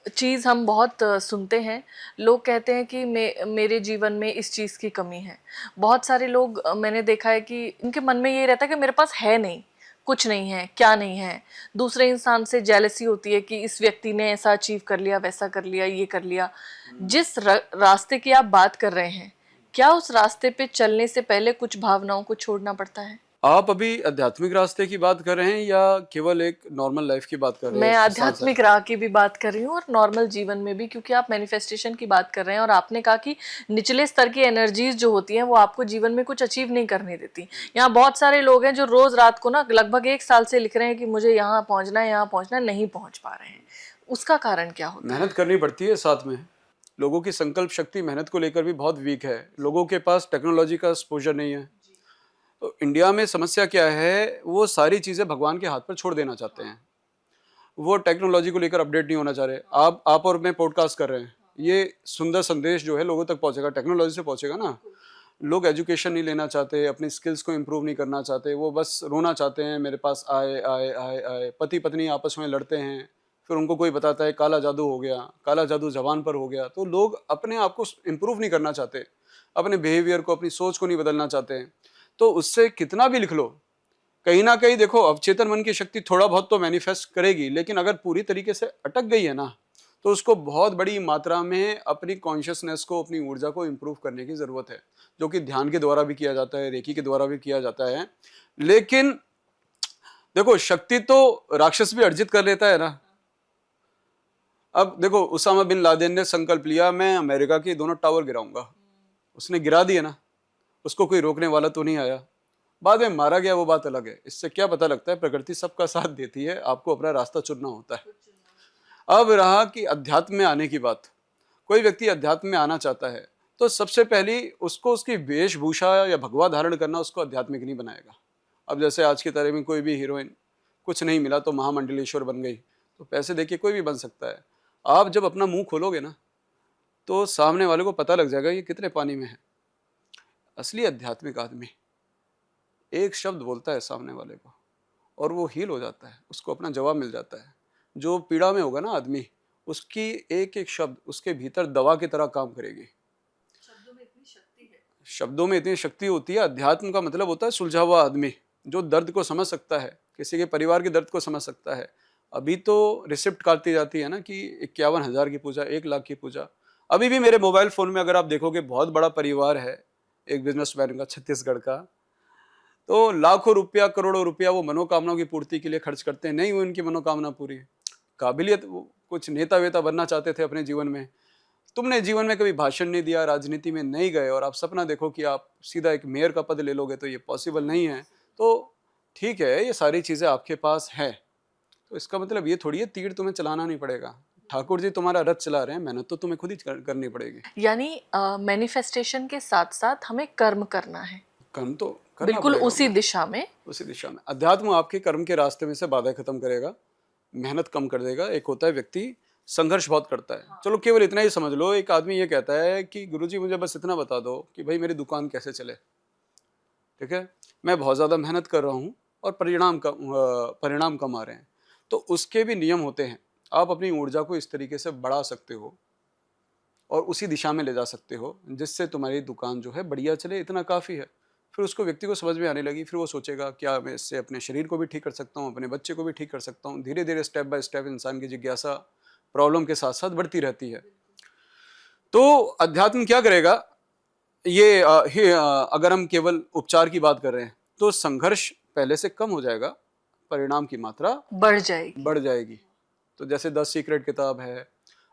चीज़ हम बहुत सुनते हैं, लोग कहते हैं कि मेरे जीवन में इस चीज़ की कमी है। बहुत सारे लोग मैंने देखा है कि इनके मन में ये रहता है कि मेरे पास है नहीं, कुछ नहीं है, क्या नहीं है। दूसरे इंसान से जेलसी होती है कि इस व्यक्ति ने ऐसा अचीव कर लिया, वैसा कर लिया, ये कर लिया। जिस रास्ते की आप बात कर रहे हैं, क्या उस रास्ते पे चलने से पहले कुछ भावनाओं को छोड़ना पड़ता है? आप अभी आध्यात्मिक रास्ते की बात कर रहे हैं या केवल एक नॉर्मल लाइफ की बात कर रहे मैं हैं? आध्यात्मिक राह की भी बात कर रही हूँ और नॉर्मल जीवन में भी, क्योंकि आप मैनिफेस्टेशन की बात कर रहे हैं और आपने कहा कि निचले स्तर की एनर्जीज जो होती हैं वो आपको जीवन में कुछ अचीव नहीं करने देती। यहाँ बहुत सारे लोग हैं जो रोज रात को ना लगभग 1 साल से लिख रहे हैं कि मुझे यहाँ पहुँचना है, यहाँ पहुँचना है, नहीं पहुँच पा रहे हैं। उसका कारण क्या होता है? मेहनत करनी पड़ती है साथ में। लोगों की संकल्प शक्ति मेहनत को लेकर भी बहुत वीक है। लोगों के पास टेक्नोलॉजी का एक्सपोजर नहीं है। तो इंडिया में समस्या क्या है, वो सारी चीज़ें भगवान के हाथ पर छोड़ देना चाहते हैं। वो टेक्नोलॉजी को लेकर अपडेट नहीं होना चाह रहे। आप और मैं पॉडकास्ट कर रहे हैं, ये सुंदर संदेश जो है लोगों तक पहुंचेगा, टेक्नोलॉजी से पहुंचेगा ना। लोग एजुकेशन नहीं लेना चाहते, अपनी स्किल्स को इम्प्रूव नहीं करना चाहते, वो बस रोना चाहते हैं मेरे पास आए आए आए आए। पति पत्नी आपस में लड़ते हैं, फिर उनको कोई बताता है काला जादू हो गया, काला जादू जबान पर हो गया। तो लोग अपने आप को इम्प्रूव नहीं करना चाहते, अपने बिहेवियर को, अपनी सोच को नहीं बदलना चाहते हैं। तो उससे कितना भी लिख लो, कहीं ना कहीं देखो अवचेतन मन की शक्ति थोड़ा बहुत तो मैनिफेस्ट करेगी, लेकिन अगर पूरी तरीके से अटक गई है ना, तो उसको बहुत बड़ी मात्रा में अपनी कॉन्शियसनेस को, अपनी ऊर्जा को इम्प्रूव करने की जरूरत है, जो कि ध्यान के द्वारा भी किया जाता है, रेकी के द्वारा भी किया जाता है। लेकिन देखो, शक्ति तो राक्षस भी अर्जित कर लेता है ना। अब देखो, उसामा बिन लादेन ने संकल्प लिया मैं अमेरिका के दोनों टावर गिराऊंगा, उसने गिरा दिया ना, उसको कोई रोकने वाला तो नहीं आया, बाद में मारा गया, वो बात अलग है। इससे क्या पता लगता है, प्रकृति सबका साथ देती है, आपको अपना रास्ता चुनना होता है। अब रहा कि अध्यात्म में आने की बात, कोई व्यक्ति अध्यात्म में आना चाहता है तो सबसे पहली उसको उसकी वेशभूषा या भगवा धारण करना उसको आध्यात्मिक नहीं बनाएगा। अब जैसे आज की तरह में कोई भी हीरोइन, कुछ नहीं मिला तो महामंडलेश्वर बन गई, तो पैसे देके कोई भी बन सकता है। आप जब अपना मुंह खोलोगे ना, तो सामने वाले को पता लग जाएगा ये कितने पानी में है। असली आध्यात्मिक आदमी एक शब्द बोलता है सामने वाले को और वो हील हो जाता है, उसको अपना जवाब मिल जाता है। जो पीड़ा में होगा ना आदमी, उसकी एक एक शब्द उसके भीतर दवा की तरह काम करेगी। शब्दों में इतनी शक्ति है। शब्दों में इतनी शक्ति होती है। अध्यात्म का मतलब होता है सुलझा हुआ आदमी, जो दर्द को समझ सकता है, किसी के परिवार के दर्द को समझ सकता है। अभी तो रिसिप्ट काटती जाती है ना कि 51,000 की पूजा, 1 लाख की पूजा। अभी भी मेरे मोबाइल फोन में अगर आप देखोगे, बहुत बड़ा परिवार है एक बिजनेसमैन का, छत्तीसगढ़ का, तो लाखों रुपया, करोड़ों रुपया वो मनोकामनाओं की पूर्ति के लिए खर्च करते हैं, नहीं हुई उनकी मनोकामना पूरी। काबिलियत, वो कुछ नेता वेता बनना चाहते थे अपने जीवन में, तुमने जीवन में कभी भाषण नहीं दिया, राजनीति में नहीं गए, और आप सपना देखो कि आप सीधा एक मेयर का पद ले लोगे, तो ये पॉसिबल नहीं है। तो ठीक है, ये सारी चीजें आपके पास है, तो इसका मतलब ये थोड़ी है तीर तुम्हें चलाना नहीं पड़ेगा। ठाकुर जी तुम्हारा रथ चला रहे हैं, मेहनत तो तुम्हें खुद ही करनी पड़ेगी। यानी मैनिफेस्टेशन के साथ साथ हमें कर्म करना है, कर्म तो करना बिल्कुल पड़ेगा उसी अपना। दिशा में। उसी दिशा में अध्यात्म आपके कर्म के रास्ते में से बाधाएं खत्म करेगा, मेहनत कम कर देगा। एक होता है व्यक्ति संघर्ष बहुत करता है, चलो केवल इतना ही समझ लो। एक आदमी ये कहता है कि गुरुजी मुझे बस इतना बता दो कि भाई मेरी दुकान कैसे चले, ठीक है, मैं बहुत ज़्यादा मेहनत कर रहा हूँ और परिणाम कम आ रहे हैं। तो उसके भी नियम होते हैं। आप अपनी ऊर्जा को इस तरीके से बढ़ा सकते हो और उसी दिशा में ले जा सकते हो जिससे तुम्हारी दुकान जो है बढ़िया चले, इतना काफ़ी है। फिर उसको, व्यक्ति को समझ में आने लगी, फिर वो सोचेगा क्या मैं इससे अपने शरीर को भी ठीक कर सकता हूँ, अपने बच्चे को भी ठीक कर सकता हूँ। धीरे धीरे स्टेप बाय स्टेप इंसान की जिज्ञासा प्रॉब्लम के साथ साथ बढ़ती रहती है। तो अध्यात्म क्या करेगा, अगर हम केवल उपचार की बात कर रहे हैं तो संघर्ष पहले से कम हो जाएगा, परिणाम की मात्रा बढ़ जाएगी। तो जैसे 10 सीक्रेट किताब है,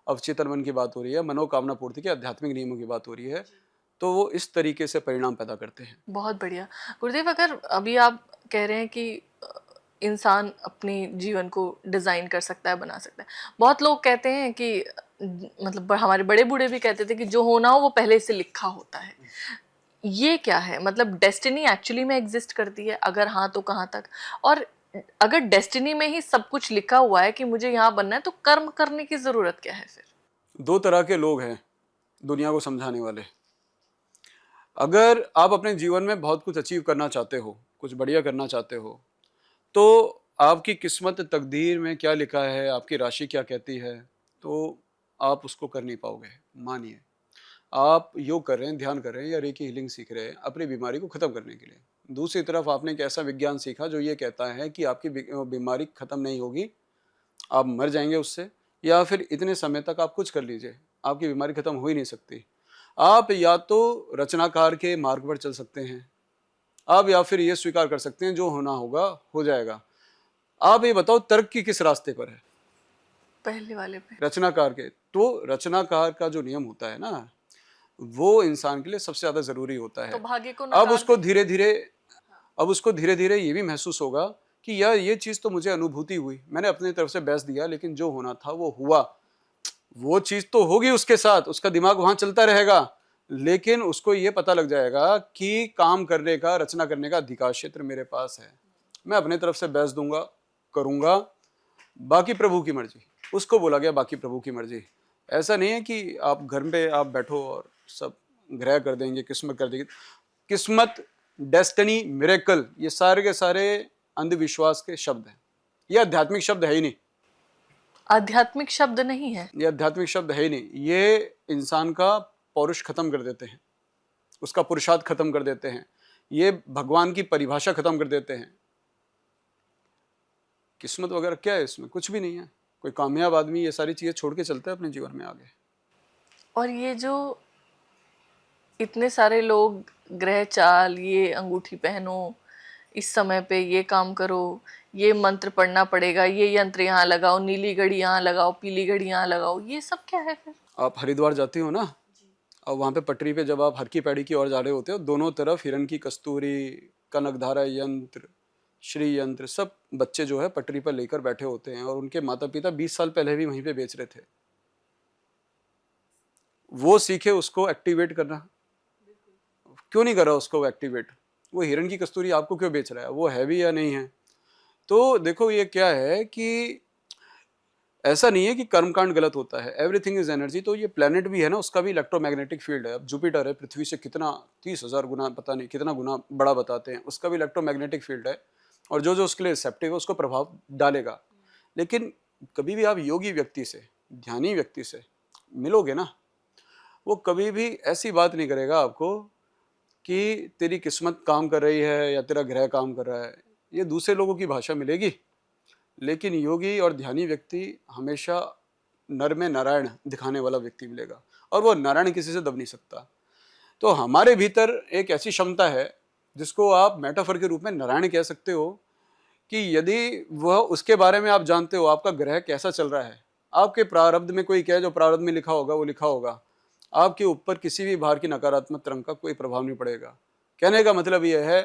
अवचेतन मन की बात हो रही है, मनोकामना पूर्ति के आध्यात्मिक नियमों की बात हो रही है, तो वो इस तरीके से परिणाम पैदा करते हैं। बहुत बढ़िया गुरुदेव। अगर अभी आप कह रहे हैं कि इंसान अपने जीवन को डिज़ाइन कर सकता है, बना सकता है, बहुत लोग कहते हैं कि मतलब हमारे बड़े बूढ़े भी कहते थे कि जो होना हो वो पहले से लिखा होता है। ये क्या है, मतलब डेस्टिनी एक्चुअली में एग्जिस्ट करती है? अगर हाँ तो कहाँ तक? और अगर डेस्टिनी में ही सब कुछ लिखा हुआ है कि मुझे यहाँ बनना है, तो कर्म करने की जरूरत क्या है फिर? 2 तरह के लोग हैं दुनिया को समझाने वाले। अगर आप अपने जीवन में बहुत कुछ अचीव करना चाहते हो, कुछ बढ़िया करना चाहते हो, तो आपकी किस्मत, तकदीर में क्या लिखा है, आपकी राशि क्या कहती है, तो आप उसको कर नहीं पाओगे। मानिए आप योग कर रहे हैं, ध्यान कर रहे हैं या रेकी हीलिंग सीख रहे हैं अपनी बीमारी को खत्म करने के लिए। दूसरी तरफ आपने एक ऐसा विज्ञान सीखा जो ये कहता है कि आपकी बीमारी खत्म नहीं होगी, आप मर जाएंगे उससे, या फिर इतने समय तक आप कुछ कर लीजिए, आपकी बीमारी खत्म हो ही नहीं सकती। आप या तो रचनाकार के मार्ग पर चल सकते हैं, आप या फिर ये स्वीकार कर सकते हैं जो होना होगा हो जाएगा। आप ये बताओ तर्क की किस रास्ते पर है? पहले वाले पे। रचनाकार के। तो रचनाकार का जो नियम होता है ना, वो इंसान के लिए सबसे ज्यादा जरूरी होता तो है। भाग्य को अब नकार उसको दें। धीरे धीरे अब उसको धीरे धीरे ये भी महसूस होगा कि यार ये चीज तो मुझे अनुभूति हुई, मैंने अपनी तरफ से बेस्ट दिया, लेकिन जो होना था वो हुआ। वो चीज तो होगी उसके साथ, उसका दिमाग वहां चलता रहेगा, लेकिन उसको ये पता लग जाएगा कि काम करने का, रचना करने का अधिकार क्षेत्र मेरे पास है। मैं अपने तरफ से बेस्ट दूंगा, करूंगा, बाकी प्रभु की मर्जी। उसको बोला गया बाकी प्रभु की मर्जी। ऐसा नहीं है कि आप घर पे आप बैठो और सब ग्रह कर देंगे, किस्मत कर देंगे। किस्मत, डेस्टिनी, मिरेकल, ये सारे के सारे अंधविश्वास के शब्द हैं। ये आध्यात्मिक शब्द है ही नहीं। आध्यात्मिक शब्द नहीं है। ये आध्यात्मिक शब्द है ही नहीं। ये इंसान का पौरुष खत्म कर देते हैं, उसका पुरुषार्थ खत्म कर देते हैं, ये भगवान की परिभाषा खत्म कर देते हैं। किस्मत वगैरह क्या है इसमें? कुछ भी नहीं है। कोई कामयाब आदमी ये सारी चीजें छोड़ के चलता है अपने जीवन में आगे। और ये जो इतने सारे लोग ग्रह चाल, ये अंगूठी पहनो, इस समय पे ये काम करो, ये मंत्र पढ़ना पड़ेगा, ये यंत्र यहाँ लगाओ, नीली घड़ी यहाँ लगाओ, पीली घड़ी यहाँ लगाओ, ये सब क्या है फिर? आप हरिद्वार जाती हो ना, और वहाँ पे पटरी पे जब आप हर की पैड़ी की ओर जा रहे होते हो, दोनों तरफ हिरण की कस्तूरी, कनकधारा यंत्र, श्री यंत्र, सब बच्चे जो है पटरी पर लेकर बैठे होते हैं, और उनके माता पिता 20 साल पहले भी वहीं पे बेच रहे थे। वो सीखे उसको एक्टिवेट करना, क्यों नहीं कर रहा उसको एक्टिवेट? वो हिरण की कस्तूरी आपको क्यों बेच रहा है? वो है भी या नहीं है? तो देखो ये क्या है कि ऐसा नहीं है कि कर्मकांड गलत होता है, एवरीथिंग इज एनर्जी। तो ये प्लेनेट भी है ना, उसका भी इलेक्ट्रोमैग्नेटिक फील्ड है। अब जुपिटर है, पृथ्वी से कितना 30,000 गुना, पता नहीं कितना गुना बड़ा बताते हैं, उसका भी इलेक्ट्रोमैग्नेटिक फील्ड है, और जो जो उसके लिए रिसेप्टिव है उसको प्रभाव डालेगा। लेकिन कभी भी आप योगी व्यक्ति से, ध्यानी व्यक्ति से मिलोगे ना, वो कभी भी ऐसी बात नहीं करेगा आपको कि तेरी किस्मत काम कर रही है या तेरा ग्रह काम कर रहा है। ये दूसरे लोगों की भाषा मिलेगी। लेकिन योगी और ध्यानी व्यक्ति हमेशा नर में नारायण दिखाने वाला व्यक्ति मिलेगा, और वो नारायण किसी से दब नहीं सकता। तो हमारे भीतर एक ऐसी क्षमता है जिसको आप मेटाफर के रूप में नारायण कह सकते हो, कि यदि वह उसके बारे में आप जानते हो, आपका ग्रह कैसा चल रहा है, आपके प्रारब्ध में कोई क्या है, जो प्रारब्ध में लिखा होगा वो लिखा होगा, आपके ऊपर किसी भी बाहर की नकारात्मक तरंग का कोई प्रभाव नहीं पड़ेगा। कहने का मतलब यह है,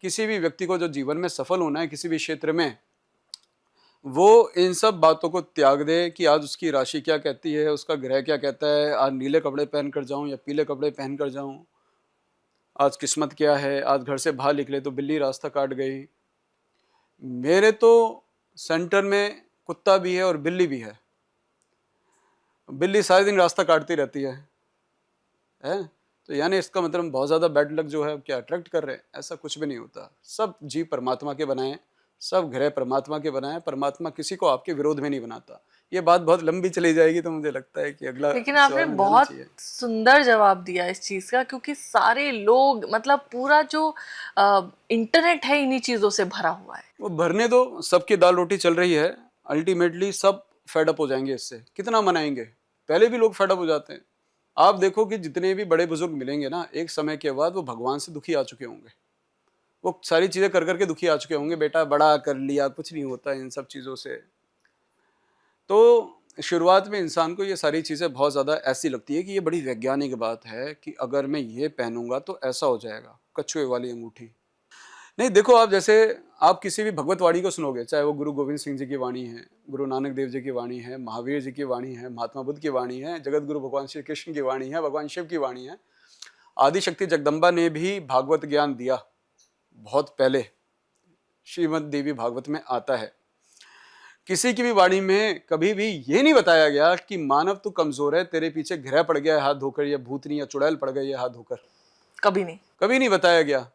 किसी भी व्यक्ति को जो जीवन में सफल होना है किसी भी क्षेत्र में, वो इन सब बातों को त्याग दे कि आज उसकी राशि क्या कहती है, उसका ग्रह क्या कहता है, आज नीले कपड़े पहन कर जाऊं या पीले कपड़े पहन कर जाऊं, आज किस्मत क्या है, आज घर से बाहर निकले तो बिल्ली रास्ता काट गई। मेरे तो सेंटर में कुत्ता भी है और बिल्ली भी है। बिल्ली सारे दिन रास्ता काटती रहती है? तो यानी इसका मतलब बहुत ज़्यादा बैड लक जो है क्या अट्रैक्ट कर रहे हैं? ऐसा कुछ भी नहीं होता। सब जीव परमात्मा के बनाए, सब ग्रह परमात्मा के बनाए, परमात्मा किसी को आपके विरोध में नहीं बनाता। ये बात बहुत लंबी चली जाएगी, तो मुझे लगता है कि अगला लेकिन आपने सवाल में जाना बहुत चाहिए। सुंदर जवाब दिया इस चीज का, क्योंकि सारे लोग, मतलब पूरा जो इंटरनेट है इन्हीं चीजों से भरा हुआ है। वो भरने दो, सबकी दाल रोटी चल रही है, अल्टीमेटली सब फेडअप हो जाएंगे इससे। कितना मनाएंगे? पहले भी लोग फेडअप हो जाते हैं। आप देखो कि जितने भी बड़े बुजुर्ग मिलेंगे ना, एक समय के बाद वो भगवान से दुखी आ चुके होंगे। वो सारी चीजें कर करके दुखी आ चुके होंगे, बेटा बड़ा कर लिया, कुछ नहीं होता इन सब चीजों से। तो शुरुआत में इंसान को ये सारी चीजें बहुत ज्यादा ऐसी लगती है कि ये बड़ी वैज्ञानिक बात है कि अगर मैं ये पहनूंगा तो ऐसा हो जाएगा, कछुए वाली अंगूठी। नहीं, देखो आप जैसे आप किसी भी भगवत वाणी को सुनोगे, चाहे वो गुरु गोविंद सिंह जी की वाणी है, गुरु नानक देव जी की वाणी है, महावीर जी की वाणी है, महात्मा बुद्ध की वाणी है, जगत गुरु भगवान श्री कृष्ण की वाणी है, भगवान शिव की वाणी है, आदिशक्ति जगदम्बा ने भी भागवत ज्ञान दिया बहुत पहले, श्रीमद् देवी भागवत में आता है। किसी की भी वाणी में कभी भी ये नहीं बताया गया कि मानव तू कमजोर है, तेरे पीछे ग्रह पड़ गया है हाथ धोकर, या भूतनी या चुड़ैल पड़ गई है हाथ धोकर। कभी नहीं, कभी नहीं बताया गया।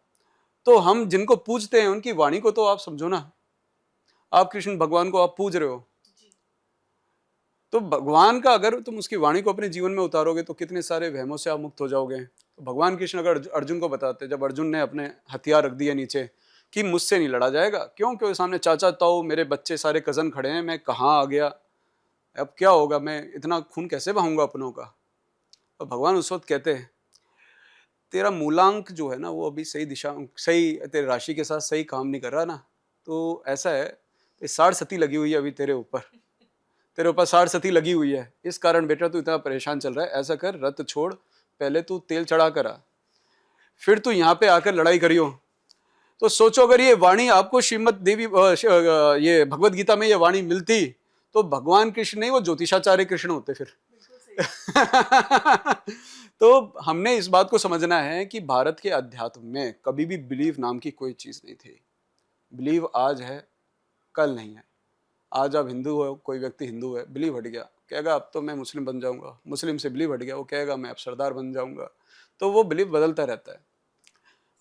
तो हम जिनको पूजते हैं उनकी वाणी को तो आप समझो ना। आप कृष्ण भगवान को आप पूज रहे हो, तो भगवान का अगर तुम उसकी वाणी को अपने जीवन में उतारोगे तो कितने सारे वहमों से आप मुक्त हो जाओगे। तो भगवान कृष्ण अगर अर्जुन को बताते, जब अर्जुन ने अपने हथियार रख दिए नीचे कि मुझसे नहीं लड़ा जाएगा, क्योंकि सामने चाचा ताऊ मेरे बच्चे सारे कजन खड़े हैं, मैं कहाँ आ गया, अब क्या होगा, मैं इतना खून कैसे बहाऊंगा अपनों का। और भगवान उस वक्त कहते हैं तेरा मूलांक जो है ना वो अभी सही दिशा, सही तेरे राशि के साथ सही काम नहीं कर रहा ना, तो ऐसा है 60 सती लगी हुई है अभी तेरे ऊपर, तेरे ऊपर 60 सती लगी हुई है, इस कारण बेटा तू इतना परेशान चल रहा है। ऐसा कर, रत छोड़, पहले तू तेल चढ़ा कर आ, फिर तू यहाँ पे आकर लड़ाई करियो। तो सोचो अगर ये वाणी आपको श्रीमद देवी ये भगवत गीता में ये वाणी मिलती तो भगवान कृष्ण नहीं, वो ज्योतिषाचार्य कृष्ण होते फिर। तो हमने इस बात को समझना है कि भारत के अध्यात्म में कभी भी बिलीव नाम की कोई चीज नहीं थी। बिलीव आज है, कल नहीं है। आज आप हिंदू हो, कोई व्यक्ति हिंदू है, बिलीव हट गया, कहेगा अब तो मैं मुस्लिम बन जाऊंगा, मुस्लिम से बिलीव हट गया, वो कहेगा मैं अब सरदार बन जाऊंगा। तो वो बिलीव बदलता रहता है।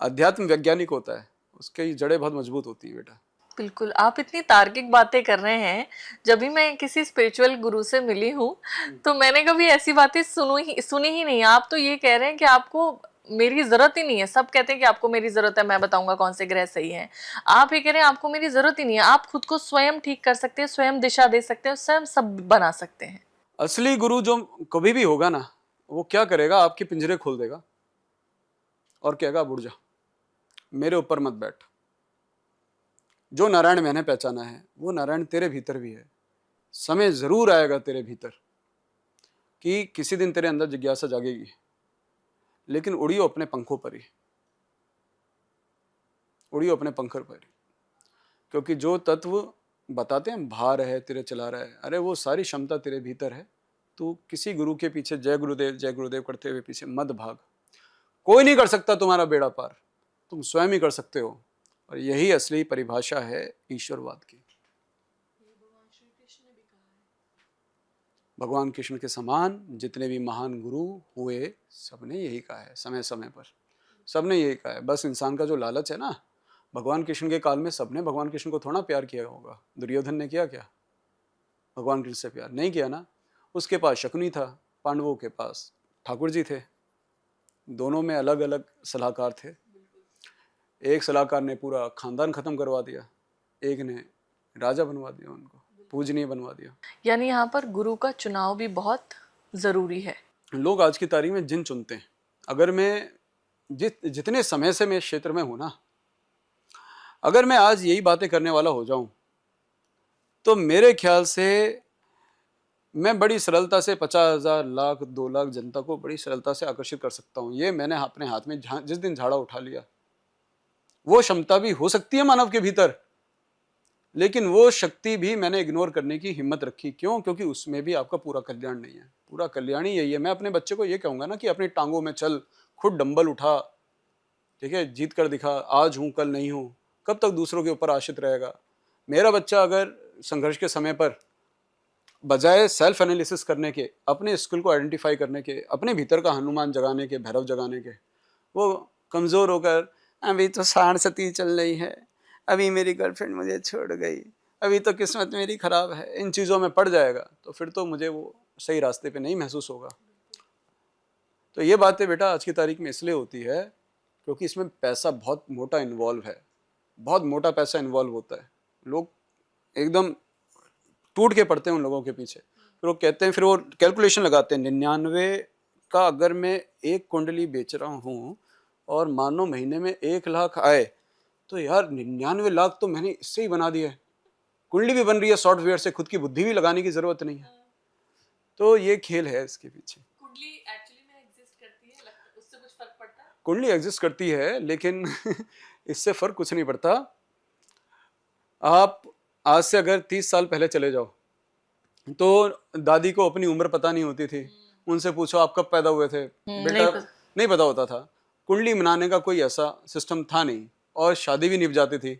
अध्यात्म वैज्ञानिक होता है, उसकी जड़ें बहुत मजबूत होती है बेटा। बिल्कुल, आप इतनी तार्किक बातें कर रहे हैं। जब भी मैं किसी स्पिरिचुअल गुरु से मिली हूँ तो मैंने कभी ऐसी बातें सुनी ही नहीं। आप तो ये कह रहे हैं कि आपको मेरी जरूरत ही नहीं है। सब कहते हैं कि आपको मेरी जरूरत है, मैं बताऊंगा कौन से ग्रह सही हैं। आप ये कह रहे हैं आपको मेरी जरूरत ही नहीं है, आप खुद को स्वयं ठीक कर सकते हैं, स्वयं दिशा दे सकते हैं, स्वयं सब बना सकते हैं। असली गुरु जो कभी भी होगा ना, वो क्या करेगा, आपके पिंजरे खोल देगा और कहेगा अब उड़ जा, मेरे ऊपर मत बैठ। जो नारायण मैंने पहचाना है वो नारायण तेरे भीतर भी है। समय जरूर आएगा तेरे भीतर कि किसी दिन तेरे अंदर जिज्ञासा जागेगी, लेकिन उड़ियो अपने पंखों पर ही, उड़ियो अपने पंखों पर ही। क्योंकि जो तत्व बताते हैं भार है तेरे चला रहा है, अरे वो सारी क्षमता तेरे भीतर है। तू किसी गुरु के पीछे जय गुरुदेव करते हुए पीछे मत भाग। कोई नहीं कर सकता तुम्हारा बेड़ा पार, तुम स्वयं ही कर सकते हो। और यही असली परिभाषा है ईश्वरवाद की। भगवान कृष्ण के समान जितने भी महान गुरु हुए सबने यही कहा है, समय समय पर सबने यही कहा है। बस इंसान का जो लालच है ना, भगवान कृष्ण के काल में सबने भगवान कृष्ण को थोड़ा प्यार किया होगा। दुर्योधन ने किया क्या भगवान कृष्ण से प्यार? नहीं किया ना। उसके पास शकुनी था, पांडवों के पास ठाकुर जी थे। दोनों में अलग अलग सलाहकार थे। एक सलाहकार ने पूरा खानदान खत्म करवा दिया, एक ने राजा बनवा दिया, उनको पूजनीय बनवा दिया। यानी यहाँ पर गुरु का चुनाव भी बहुत जरूरी है। लोग आज की तारीख में जिन चुनते हैं, अगर मैं जितने समय से मैं इस क्षेत्र में हूं ना, अगर मैं आज यही बातें करने वाला हो जाऊं तो मेरे ख्याल से मैं बड़ी सरलता से 50,000 लाख 2 लाख जनता को बड़ी सरलता से आकर्षित कर सकता हूं। ये मैंने अपने हाथ में जिस दिन झाड़ा उठा लिया, वो क्षमता भी हो सकती है मानव के भीतर, लेकिन वो शक्ति भी मैंने इग्नोर करने की हिम्मत रखी। क्यों? क्योंकि उसमें भी आपका पूरा कल्याण नहीं है। पूरा कल्याण ही यही है। मैं अपने बच्चे को ये कहूंगा ना कि अपनी टांगों में चल, खुद डंबल उठा, ठीक है, जीत कर दिखा, आज हूं कल नहीं हूं। कब तक दूसरों के ऊपर आश्रित रहेगा? मेरा बच्चा अगर संघर्ष के समय पर बजाय सेल्फ एनालिसिस करने के, अपने स्किल को आइडेंटिफाई करने के, अपने भीतर का हनुमान जगाने के, भैरव जगाने के, वो कमजोर होकर अभी तो 60 सती चल रही है, अभी मेरी गर्लफ्रेंड मुझे छोड़ गई, अभी तो किस्मत मेरी खराब है, इन चीज़ों में पड़ जाएगा, तो फिर तो मुझे वो सही रास्ते पे नहीं महसूस होगा। तो ये बातें बेटा आज की तारीख में इसलिए होती है क्योंकि इसमें पैसा बहुत मोटा इन्वॉल्व है, बहुत मोटा पैसा इन्वॉल्व होता है। लोग एकदम टूट के पड़ते हैं उन लोगों के पीछे। फिर वो कहते हैं, फिर वो कैलकुलेशन लगाते हैं, 99 का अगर मैं एक कुंडली बेच रहा हूँ और मानो महीने में 1 लाख आए, तो यार 99 लाख तो मैंने इससे ही बना दिया है। कुंडली भी बन रही है सॉफ्टवेयर से, खुद की बुद्धि भी लगाने की जरूरत नहीं है। तो ये खेल है इसके पीछे। कुंडली एक्चुअली में एग्जिस्ट करती है, उससे कुछ फर्क पड़ता है? कुंडली एग्जिस्ट करती है, लेकिन इससे फर्क कुछ नहीं पड़ता। आप आज से अगर 30 साल पहले चले जाओ तो दादी को अपनी उम्र पता नहीं होती थी, उनसे पूछो आप कब पैदा हुए थे, बेटा नहीं पता होता था। कुंडली मनाने का कोई ऐसा सिस्टम था नहीं, और शादी भी निभ जाती थी।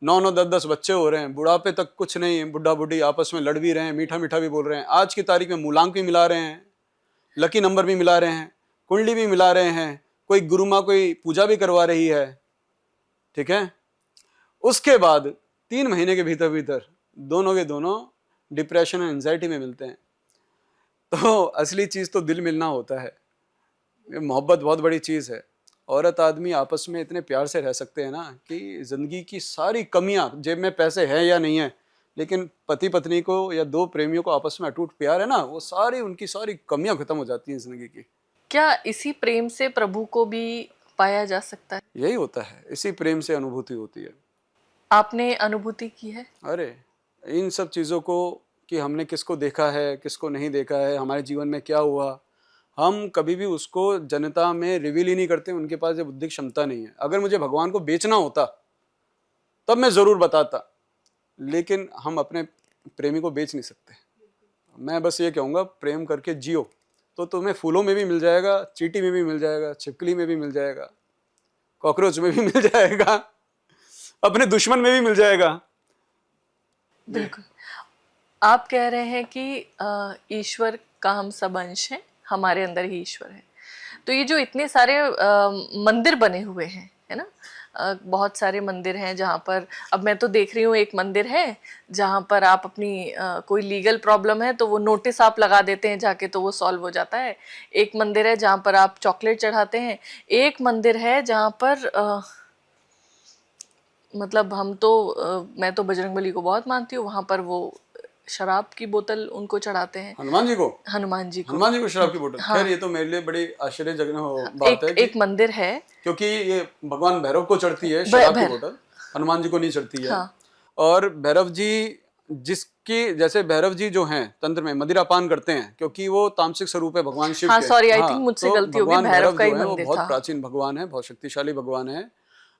9-9 10-10 बच्चे हो रहे हैं, बुढ़ापे तक कुछ नहीं, बुढ़ा बुढ़ी आपस में लड़ भी रहे हैं, मीठा मीठा भी बोल रहे हैं। आज की तारीख में मूलांक भी मिला रहे हैं, लकी नंबर भी मिला रहे हैं, कुंडली भी मिला रहे हैं, कोई गुरु माँ कोई पूजा भी करवा रही है, ठीक है। उसके बाद 3 महीने के भीतर भीतर दोनों के दोनों डिप्रेशन और एंजाइटी में मिलते हैं। तो असली चीज तो दिल मिलना होता है। ये मोहब्बत बहुत बड़ी चीज है। औरत आदमी आपस में इतने प्यार से रह सकते हैं ना कि जिंदगी की सारी कमियां, जेब में पैसे हैं या नहीं है, लेकिन पति पत्नी को या दो प्रेमियों को आपस में अटूट प्यार है ना, वो सारी उनकी सारी कमियां खत्म हो जाती हैं जिंदगी की। क्या इसी प्रेम से प्रभु को भी पाया जा सकता है? यही होता है, इसी प्रेम से अनुभूति होती है। आपने अनुभूति की है? अरे इन सब चीज़ों को, कि हमने किसको देखा है किसको नहीं देखा है, हमारे जीवन में क्या हुआ, हम कभी भी उसको जनता में रिवील ही नहीं करते। उनके पास ये बुद्धि क्षमता नहीं है। अगर मुझे भगवान को बेचना होता तब मैं ज़रूर बताता, लेकिन हम अपने प्रेमी को बेच नहीं सकते। मैं बस ये कहूँगा, प्रेम करके जियो तो तुम्हें फूलों में भी मिल जाएगा, चींटी में भी मिल जाएगा, छिपकली में भी मिल जाएगा, कॉकरोच में भी मिल जाएगा, अपने दुश्मन में भी मिल जाएगा। बिल्कुल। आप कह रहे हैं कि ईश्वर का हम सब अंश हैं, हमारे अंदर ही ईश्वर है। तो ये जो इतने सारे मंदिर बने हुए हैं, है ना, बहुत सारे मंदिर हैं जहाँ पर, अब मैं तो देख रही हूँ एक मंदिर है जहाँ पर आप अपनी कोई लीगल प्रॉब्लम है तो वो नोटिस आप लगा देते हैं जाके, तो वो सॉल्व हो जाता है। एक मंदिर है जहाँ पर आप चॉकलेट चढ़ाते हैं। एक मंदिर है जहाँ पर मतलब हम तो मैं तो बजरंगबली को बहुत मानती हूँ, वहाँ पर वो शराब की बोतल उनको चढ़ाते हैं। हनुमान जी को? हनुमान जी को? हनुमान जी को शराब की बोतल? हाँ। खैर ये तो मेरे लिए बड़ी आश्चर्यजनक बात है कि एक मंदिर है, क्योंकि ये भगवान भैरव को चढ़ती है शराब की बोतल, हनुमान जी को नहीं चढ़ती है। हाँ। और भैरव जी, जिसकी जैसे भैरव जी जो हैं तंत्र में मदिरापान करते हैं, क्योंकि वो तामसिक स्वरूप है भगवान शिव हाँ, के। सॉरी, आई थिंक मुझसे तो गलती हो गई, भगवान भैरव का ही जो है वो मंदिर बहुत था। प्राचीन भगवान है, बहुत शक्तिशाली भगवान है।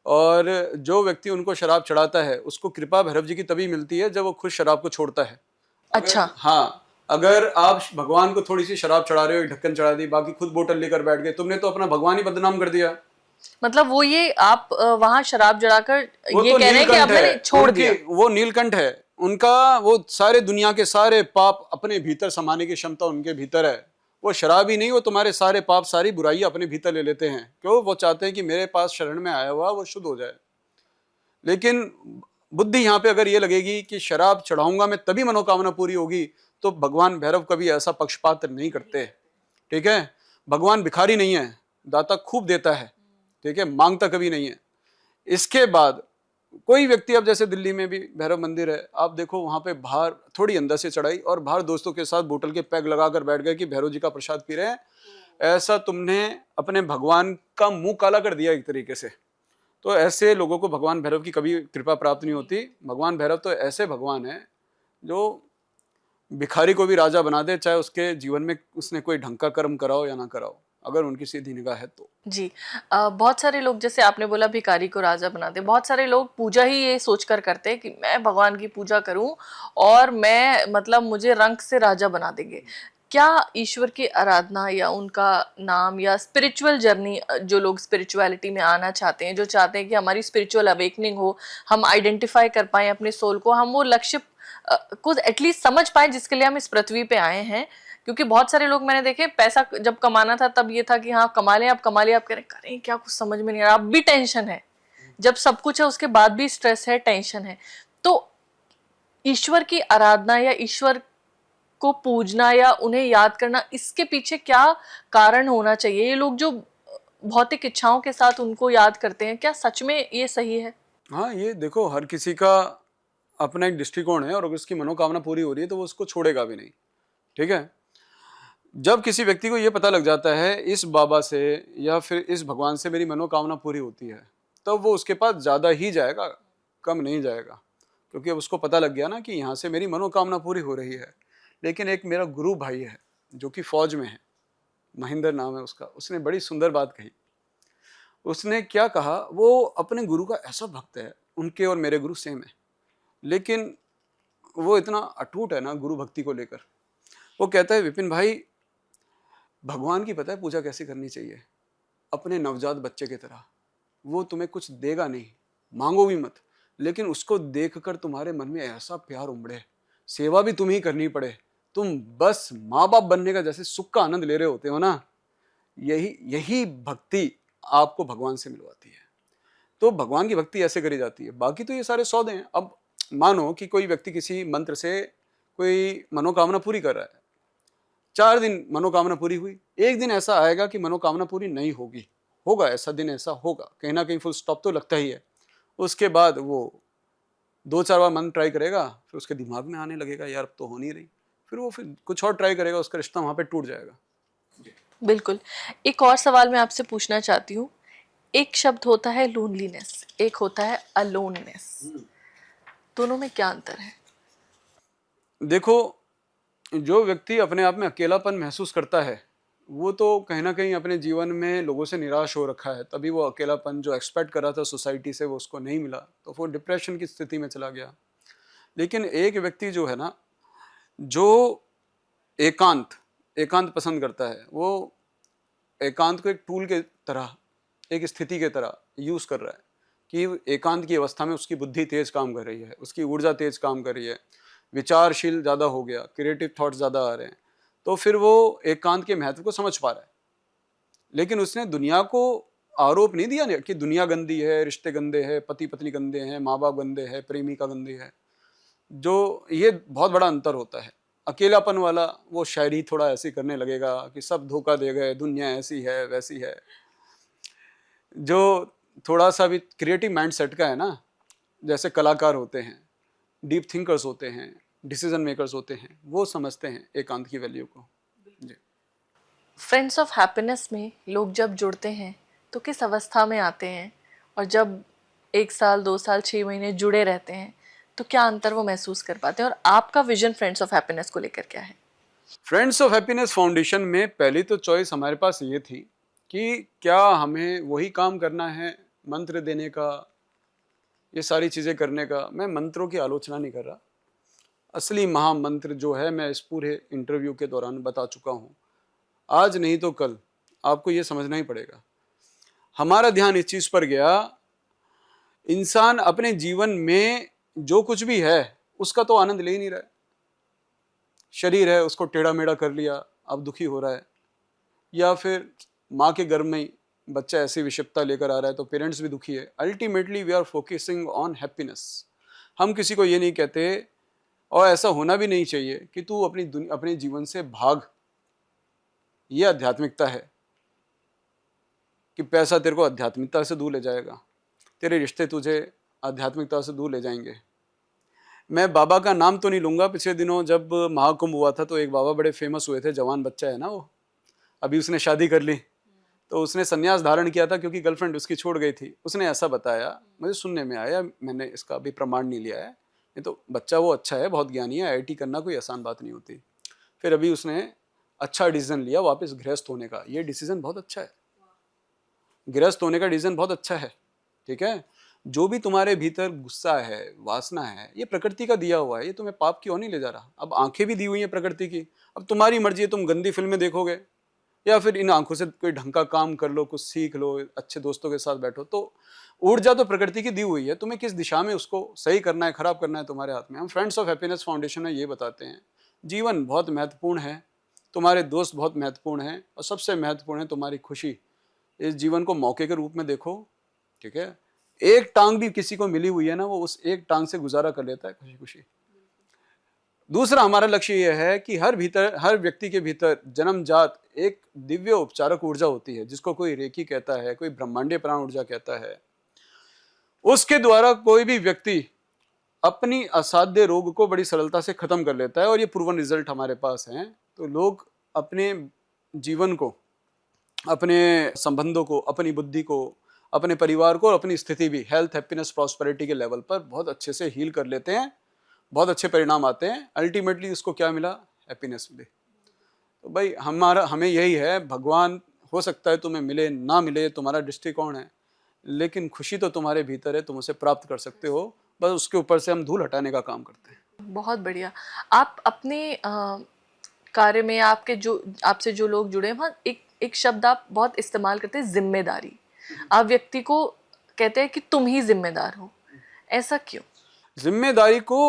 और जो व्यक्ति उनको शराब चढ़ाता है उसको कृपा भैरव जी की तभी मिलती है जब वो खुद शराब को छोड़ता है। अच्छा। हाँ, अगर आप भगवान को थोड़ी सी शराब चढ़ा रहे हो, एक ढक्कन चढ़ा दी, बाकी खुद बोतल लेकर बैठ गए, तुमने तो अपना भगवान ही बदनाम कर दिया। मतलब वो ये आप वहां शराब जड़ाकर ये तो कह रहे हैं कि अब मैंने छोड़ दिया। वो नीलकंठ है उनका, वो सारे दुनिया के सारे पाप अपने भीतर समाने की क्षमता उनके भीतर है। वो शराब ही नहीं, वो तुम्हारे सारे पाप सारी बुराइयां अपने भीतर ले लेते हैं। क्यों? वो चाहते हैं कि मेरे पास शरण में आया हुआ वो शुद्ध हो जाए। लेकिन बुद्धि यहाँ पे अगर ये लगेगी कि शराब चढ़ाऊंगा मैं तभी मनोकामना पूरी होगी, तो भगवान भैरव कभी ऐसा पक्षपात नहीं करते। ठीक है, भगवान भिखारी नहीं है, दाता खूब देता है। ठीक है, मांगता कभी नहीं है। इसके बाद कोई व्यक्ति, अब जैसे दिल्ली में भी भैरव मंदिर है, आप देखो वहां पे बाहर थोड़ी अंदर से चढ़ाई और बाहर दोस्तों के साथ बोतल के पैग लगाकर बैठ गए कि भैरव जी का प्रसाद पी रहे हैं। ऐसा तुमने अपने भगवान का मुंह काला कर दिया एक तरीके से। तो ऐसे लोगों को भगवान भैरव की कभी कृपा प्राप्त नहीं होती। भगवान भैरव तो ऐसे भगवान है जो भिखारी को भी राजा बना दे, चाहे उसके जीवन में उसने कोई ढंग का कर्म कराओ या ना कराओ, अगर उनकी सीधी निगाह है तो। जी। बहुत सारे लोग, जैसे आपने बोला भिखारी को राजा बनाते, बहुत सारे लोग पूजा ही ये सोचकर करते हैं कि मैं भगवान की पूजा करूं और मैं मतलब मुझे रंग से राजा बना देंगे। क्या ईश्वर की आराधना या उनका नाम या स्पिरिचुअल जर्नी, जो लोग स्पिरिचुअलिटी में आना चाहते हैं, जो चाहते हैं कि हमारी स्पिरिचुअल अवेकनिंग हो, हम आइडेंटिफाई कर पाएं अपने सोल को, हम वो लक्ष्य को एटलीस्ट समझ पाएं जिसके लिए हम इस पृथ्वी पे आए हैं? क्योंकि बहुत सारे लोग मैंने देखे, पैसा जब कमाना था तब ये था कि हाँ कमा लें, अब कमा लिया, अब करें क्या, कुछ समझ में नहीं आ रहा, अब भी टेंशन है। जब सब कुछ है उसके बाद भी स्ट्रेस है, टेंशन है। तो ईश्वर की आराधना या ईश्वर को पूजना या उन्हें याद करना, इसके पीछे क्या कारण होना चाहिए? ये लोग जो भौतिक इच्छाओं के साथ उनको याद करते हैं, क्या सच में ये सही है? हाँ, ये देखो, हर किसी का अपना एक दृष्टिकोण है और अगर उसकी मनोकामना पूरी हो रही है तो वो उसको छोड़ेगा भी नहीं। ठीक है, जब किसी व्यक्ति को ये पता लग जाता है इस बाबा से या फिर इस भगवान से मेरी मनोकामना पूरी होती है, तब वो उसके पास ज़्यादा ही जाएगा, कम नहीं जाएगा। क्योंकि अब उसको पता लग गया ना कि यहाँ से मेरी मनोकामना पूरी हो रही है। लेकिन एक मेरा गुरु भाई है जो कि फौज में है, महेंद्र नाम है उसका, उसने बड़ी सुंदर बात कही। उसने क्या कहा, वो अपने गुरु का ऐसा भक्त है, उनके और मेरे गुरु सेम है, लेकिन वो इतना अटूट है ना गुरु भक्ति को लेकर। वो कहता है, विपिन भाई, भगवान की पता है पूजा कैसे करनी चाहिए, अपने नवजात बच्चे की तरह। वो तुम्हें कुछ देगा नहीं, मांगो भी मत, लेकिन उसको देखकर तुम्हारे मन में ऐसा प्यार उमड़े, सेवा भी तुम्हें ही करनी पड़े, तुम बस माँ बाप बनने का जैसे सुख का आनंद ले रहे होते हो ना, यही भक्ति आपको भगवान से मिलवाती है। तो भगवान की भक्ति ऐसे करी जाती है। बाकी तो ये सारे सौदे हैं। अब मानो कि कोई व्यक्ति किसी मंत्र से कोई मनोकामना पूरी कर रहा है, 4 दिन मनोकामना पूरी हुई, एक दिन ऐसा आएगा कि मनोकामना पूरी नहीं होगी, होगा ऐसा दिन, ऐसा होगा कहीं ना कहीं, फुल स्टॉप तो लगता ही है। उसके बाद वो 2-4 बार मन ट्राई करेगा, फिर उसके दिमाग में आने लगेगा यार अब तो हो नहीं रही, फिर वो फिर कुछ और ट्राई करेगा, उसका रिश्ता वहां पे टूट जाएगा। बिल्कुल। एक और सवाल मैं आपसे पूछना चाहती हूँ। एक शब्द होता है लोनलीनेस, एक होता है अलोननेस, दोनों में क्या अंतर है? देखो, जो व्यक्ति अपने आप में अकेलापन महसूस करता है वो तो कहीं ना कहीं अपने जीवन में लोगों से निराश हो रखा है, तभी वो अकेलापन जो एक्सपेक्ट कर रहा था सोसाइटी से वो उसको नहीं मिला, तो वो डिप्रेशन की स्थिति में चला गया। लेकिन एक व्यक्ति जो है ना, जो एकांत एकांत पसंद करता है, वो एकांत को एक टूल के तरह, एक स्थिति के तरह यूज कर रहा है कि एकांत की अवस्था में उसकी बुद्धि तेज काम कर रही है, उसकी ऊर्जा तेज काम कर रही है, विचारशील ज्यादा हो गया, क्रिएटिव थॉट्स ज्यादा आ रहे हैं, तो फिर वो एकांत के महत्व को समझ पा रहा है। लेकिन उसने दुनिया को आरोप नहीं दिया कि दुनिया गंदी है, रिश्ते गंदे हैं, पति पत्नी गंदे हैं, माँ बाप गंदे हैं, प्रेमिका गंदी है। जो ये बहुत बड़ा अंतर होता है। अकेलापन वाला वो शायरी थोड़ा ऐसी करने लगेगा कि सब धोखा दे गए, दुनिया ऐसी है वैसी है। जो थोड़ा सा भी क्रिएटिव माइंड सेट का है ना, जैसे कलाकार होते हैं, डीप थिंकर्स होते हैं, डिसीजन मेकर्स होते हैं, वो समझते हैं एकांत की वैल्यू को। जी। फ्रेंड्स ऑफ हैप्पीनेस में लोग जब जुड़ते हैं तो किस अवस्था में आते हैं, और जब 1 साल 2 साल 6 महीने जुड़े रहते हैं तो क्या अंतर वो महसूस कर पाते हैं, और आपका विजन फ्रेंड्स ऑफ हैप्पीनेस को लेकर क्या है? फ्रेंड्स ऑफ हैप्पीनेस फाउंडेशन में पहली तो चॉइस हमारे पास ये थी कि क्या हमें वही काम करना है, मंत्र देने का, ये सारी चीज़ें करने का। मैं मंत्रों की आलोचना नहीं कर रहा, असली महामंत्र जो है मैं इस पूरे इंटरव्यू के दौरान बता चुका हूँ। आज नहीं तो कल आपको ये समझना ही पड़ेगा। हमारा ध्यान इस चीज़ पर गया, इंसान अपने जीवन में जो कुछ भी है उसका तो आनंद ले ही नहीं रहा है। शरीर है, उसको टेढ़ा मेढ़ा कर लिया, अब दुखी हो रहा है, या फिर माँ के गर्भ में ही बच्चा ऐसी विषमता लेकर आ रहा है तो पेरेंट्स भी दुखी है। Ultimately we are focusing on happiness. हम किसी को ये नहीं कहते, और ऐसा होना भी नहीं चाहिए कि तू अपने जीवन से भाग। ये आध्यात्मिकता है कि पैसा तेरे को आध्यात्मिकता से दूर ले जाएगा, तेरे रिश्ते तुझे आध्यात्मिकता से दूर ले जाएंगे। मैं बाबा का नाम तो नहीं लूंगा, पिछले दिनों जब महाकुंभ हुआ था तो एक बाबा बड़े फेमस हुए थे, जवान बच्चा है ना वो, अभी उसने शादी कर ली, तो उसने संन्यास धारण किया था क्योंकि गर्लफ्रेंड उसकी छोड़ गई थी। उसने ऐसा बताया, मुझे सुनने में आया, मैंने इसका अभी प्रमाण नहीं लिया है, नहीं तो बच्चा वो अच्छा है, बहुत ज्ञानी है, IIT करना कोई आसान बात नहीं होती। फिर अभी उसने अच्छा डिसीजन लिया वापस गृहस्थ होने का। ये डिसीजन बहुत अच्छा है, गृहस्थ होने का डिसीजन बहुत अच्छा है। ठीक है, जो भी तुम्हारे भीतर गुस्सा है, वासना है, ये प्रकृति का दिया हुआ है, ये तुम्हें पाप क्यों नहीं ले जा रहा। अब आंखें भी दी हुई हैं प्रकृति की, अब तुम्हारी मर्जी है, तुम गंदी फिल्में देखोगे या फिर इन आंखों से कोई ढंग का काम कर लो, कुछ सीख लो, अच्छे दोस्तों के साथ बैठो। तो ऊर्जा तो प्रकृति की दी हुई है, तुम्हें किस दिशा में उसको सही करना है, खराब करना है, तुम्हारे हाथ में। हम फ्रेंड्स ऑफ हैप्पीनेस फाउंडेशन में ये बताते हैं, जीवन बहुत महत्वपूर्ण है, तुम्हारे दोस्त बहुत महत्वपूर्ण हैं, और सबसे महत्वपूर्ण है तुम्हारी खुशी। इस जीवन को मौके के रूप में देखो। ठीक है, एक टांग भी किसी को मिली हुई है ना, वो उस एक टांग से गुजारा कर लेता है खुशी खुशी। दूसरा हमारा लक्ष्य यह है कि हर व्यक्ति के भीतर जन्मजात एक दिव्य उपचारक ऊर्जा होती है, जिसको कोई रेकी कहता है, कोई ब्रह्मांडीय प्राण ऊर्जा कहता है। उसके द्वारा कोई भी व्यक्ति अपनी असाध्य रोग को बड़ी सरलता से खत्म कर लेता है, और ये प्रूवन रिजल्ट हमारे पास हैं। तो लोग अपने जीवन को, अपने संबंधों को, अपनी बुद्धि को, अपने परिवार को और अपनी स्थिति भी हेल्थ, हैप्पीनेस, प्रॉस्पेरिटी के लेवल पर बहुत अच्छे से हील कर लेते हैं, बहुत अच्छे परिणाम आते हैं। अल्टीमेटली इसको क्या मिला, हैप्पीनेस मिले। तो भाई हमें यही है, भगवान हो सकता है तुम्हें मिले ना मिले, तुम्हारा दृष्टिकोण है, लेकिन खुशी तो तुम्हारे भीतर है, तुम उसे प्राप्त कर सकते हो। बस उसके ऊपर से हम धूल हटाने का काम करते हैं। बहुत बढ़िया। आप अपने कार्य में, आपसे जो लोग जुड़े हैं, वहाँ एक शब्द आप बहुत इस्तेमाल करते हैं, जिम्मेदारी। आप व्यक्ति को कहते हैं कि तुम ही जिम्मेदार हो, ऐसा क्यों? जिम्मेदारी को